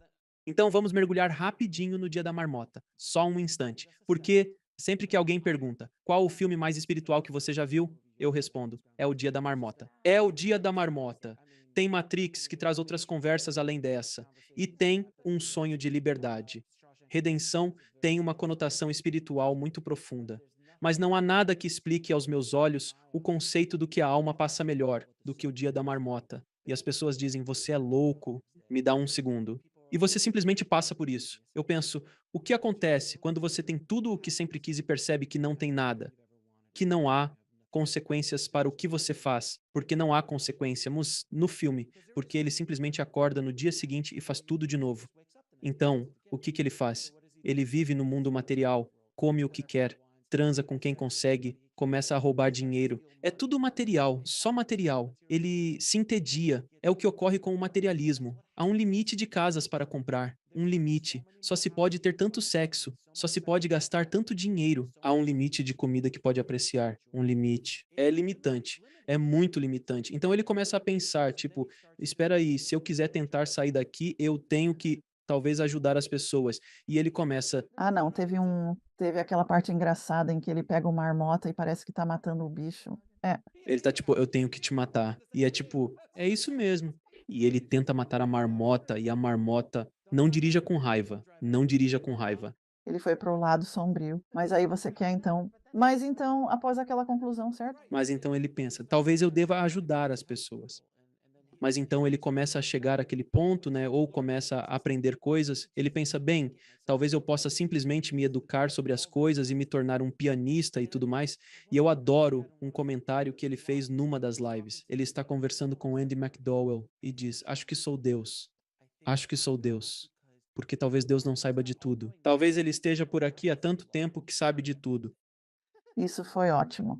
Então vamos mergulhar rapidinho no Dia da Marmota. Só um instante. Porque sempre que alguém pergunta qual o filme mais espiritual que você já viu, eu respondo: é o Dia da Marmota. É o Dia da Marmota. Tem Matrix que traz outras conversas além dessa. E tem um sonho de liberdade. Redenção tem uma conotação espiritual muito profunda. Mas não há nada que explique aos meus olhos o conceito do que a alma passa melhor do que o Dia da Marmota. E as pessoas dizem: você é louco. Me dá um segundo. E você simplesmente passa por isso. Eu penso, o que acontece quando você tem tudo o que sempre quis e percebe que não tem nada? Que não há consequências para o que você faz, porque não há consequência no filme, porque ele simplesmente acorda no dia seguinte e faz tudo de novo. Então, o que que ele faz? Ele vive no mundo material, come o que quer, transa com quem consegue, começa a roubar dinheiro. É tudo material, só material. Ele se entedia. É o que ocorre com o materialismo. Há um limite de casas para comprar, um limite. Só se pode ter tanto sexo, só se pode gastar tanto dinheiro. Há um limite de comida que pode apreciar, um limite. É limitante, é muito limitante. Então ele começa a pensar, tipo, espera aí, se eu quiser tentar sair daqui, eu tenho que talvez ajudar as pessoas. E ele começa, Ah não, teve aquela parte engraçada em que ele pega uma marmota e parece que tá matando o bicho. É, ele tá tipo, eu tenho que te matar. E é tipo, é isso mesmo. E ele tenta matar a marmota e a marmota não dirija com raiva, não dirija com raiva. ele foi para o lado sombrio. Mas aí você quer então, após aquela conclusão, certo? Mas então ele pensa, talvez eu deva ajudar as pessoas. Mas então ele começa a chegar àquele ponto, né, ou começa a aprender coisas, ele pensa, bem, talvez eu possa simplesmente me educar sobre as coisas e me tornar um pianista e tudo mais. E eu adoro um comentário que ele fez numa das lives. Ele está conversando com Andy McDowell e diz: "Acho que sou Deus. Acho que sou Deus." Porque talvez Deus não saiba de tudo. Talvez ele esteja por aqui há tanto tempo que sabe de tudo. Isso foi ótimo.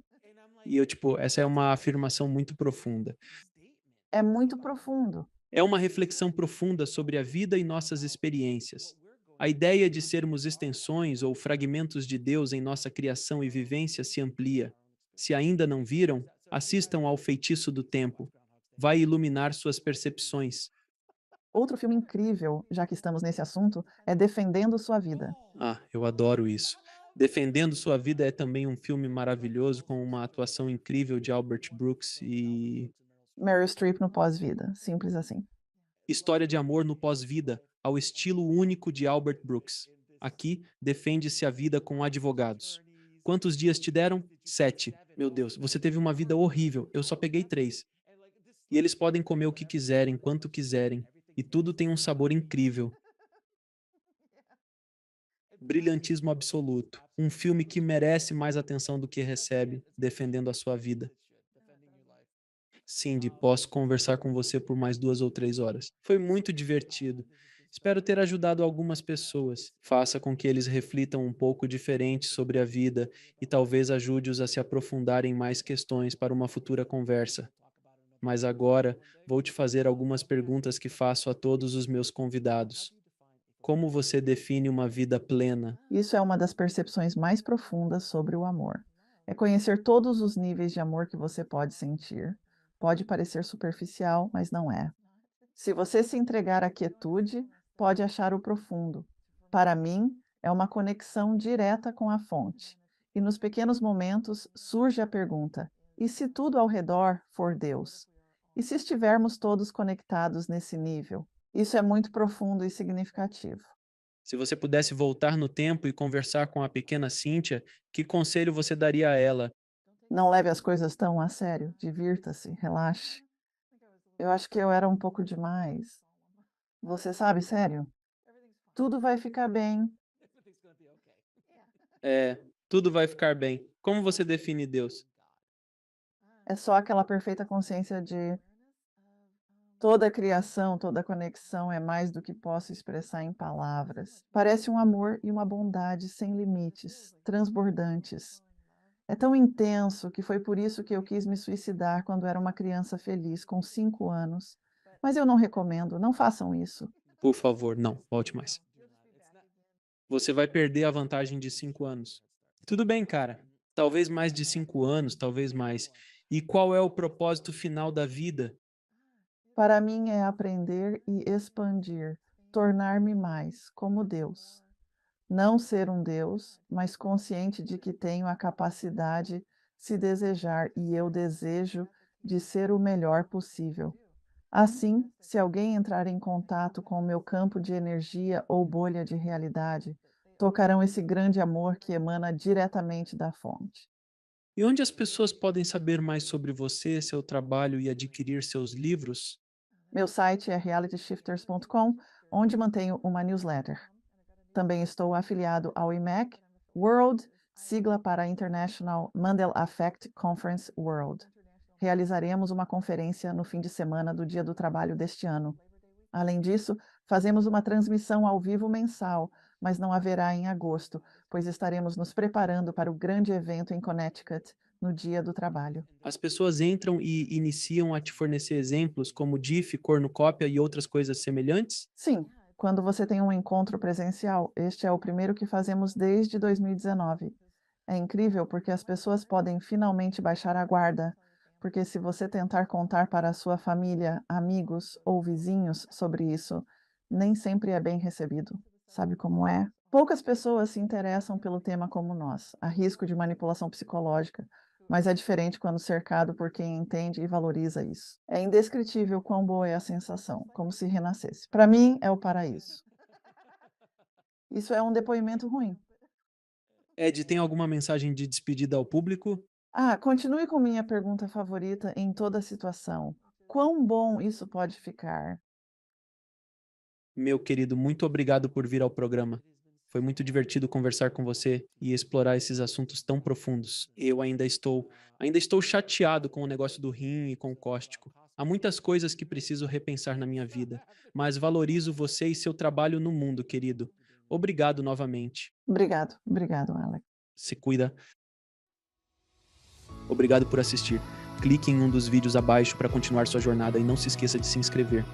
E eu, tipo, essa é uma afirmação muito profunda. É muito profundo. É uma reflexão profunda sobre a vida e nossas experiências. A ideia de sermos extensões ou fragmentos de Deus em nossa criação e vivência se amplia. Se ainda não viram, assistam ao Feitiço do Tempo. Vai iluminar suas percepções. Outro filme incrível, já que estamos nesse assunto, é Defendendo Sua Vida. Ah, eu adoro isso. Defendendo Sua Vida é também um filme maravilhoso com uma atuação incrível de Albert Brooks e Meryl Streep no pós-vida, simples assim. história de amor no pós-vida, ao estilo único de Albert Brooks. Aqui, defende-se a vida com advogados. Quantos dias te deram? 7. Meu Deus, você teve uma vida horrível, eu só peguei 3. E eles podem comer o que quiserem, quanto quiserem, e tudo tem um sabor incrível. Brilhantismo absoluto. Um filme que merece mais atenção do que recebe, defendendo a sua vida. Cindy, posso conversar com você por mais 2 ou 3 horas. Foi muito divertido. Espero ter ajudado algumas pessoas. Faça com que eles reflitam um pouco diferente sobre a vida e talvez ajude-os a se aprofundar em mais questões para uma futura conversa. Mas agora vou te fazer algumas perguntas que faço a todos os meus convidados. Como você define uma vida plena? Isso é uma das percepções mais profundas sobre o amor. É conhecer todos os níveis de amor que você pode sentir. Pode parecer superficial, mas não é. Se você se entregar à quietude, pode achar o profundo. Para mim, é uma conexão direta com a fonte. E nos pequenos momentos surge a pergunta: e se tudo ao redor for Deus? E se estivermos todos conectados nesse nível? Isso é muito profundo e significativo. Se você pudesse voltar no tempo e conversar com a pequena Cíntia, que conselho você daria a ela? Não leve as coisas tão a sério, divirta-se, relaxe. Eu acho que eu era um pouco demais. Você sabe, sério, tudo vai ficar bem. É, tudo vai ficar bem. Como você define Deus? É só aquela perfeita consciência de toda a criação, toda a conexão é mais do que posso expressar em palavras. Parece um amor e uma bondade sem limites, transbordantes. É tão intenso que foi por isso que eu quis me suicidar quando era uma criança feliz, com 5 anos. Mas eu não recomendo, não façam isso. Por favor, não, volte mais. Você vai perder a vantagem de 5 anos. Tudo bem, cara. Talvez mais de 5 anos, talvez mais. E qual é o propósito final da vida? Para mim é aprender e expandir, tornar-me mais como Deus. Não ser um Deus, mas consciente de que tenho a capacidade, se desejar, e eu desejo, de ser o melhor possível. Assim, se alguém entrar em contato com o meu campo de energia ou bolha de realidade, tocarão esse grande amor que emana diretamente da fonte. E onde as pessoas podem saber mais sobre você, seu trabalho e adquirir seus livros? Meu site é realityshifters.com, onde mantenho uma newsletter. Também estou afiliado ao IMEC World, sigla para International Mandel Affect Conference World. Realizaremos uma conferência no fim de semana do Dia do Trabalho deste ano. Além disso, fazemos uma transmissão ao vivo mensal, mas não haverá em agosto, pois estaremos nos preparando para o grande evento em Connecticut no Dia do Trabalho. As pessoas entram e iniciam a te fornecer exemplos como DIF, cornucópia e outras coisas semelhantes? Sim, quando você tem um encontro presencial, este é o primeiro que fazemos desde 2019. É incrível porque as pessoas podem finalmente baixar a guarda, porque se você tentar contar para a sua família, amigos ou vizinhos sobre isso, nem sempre é bem recebido. Sabe como é? Poucas pessoas se interessam pelo tema como nós, há risco de manipulação psicológica, mas é diferente quando cercado por quem entende e valoriza isso. É indescritível quão boa é a sensação, como se renascesse. Para mim, é o paraíso. Isso é um depoimento ruim. Ed, tem alguma mensagem de despedida ao público? Ah, continue com minha pergunta favorita em toda situação. Quão bom isso pode ficar? Meu querido, muito obrigado por vir ao programa. Foi muito divertido conversar com você e explorar esses assuntos tão profundos. Eu ainda estou chateado com o negócio do rim e com o cáustico. Há muitas coisas que preciso repensar na minha vida, mas valorizo você e seu trabalho no mundo, querido. Obrigado novamente. Obrigado, obrigado, Alex. Se cuida. Obrigado por assistir. Clique em um dos vídeos abaixo para continuar sua jornada e não se esqueça de se inscrever.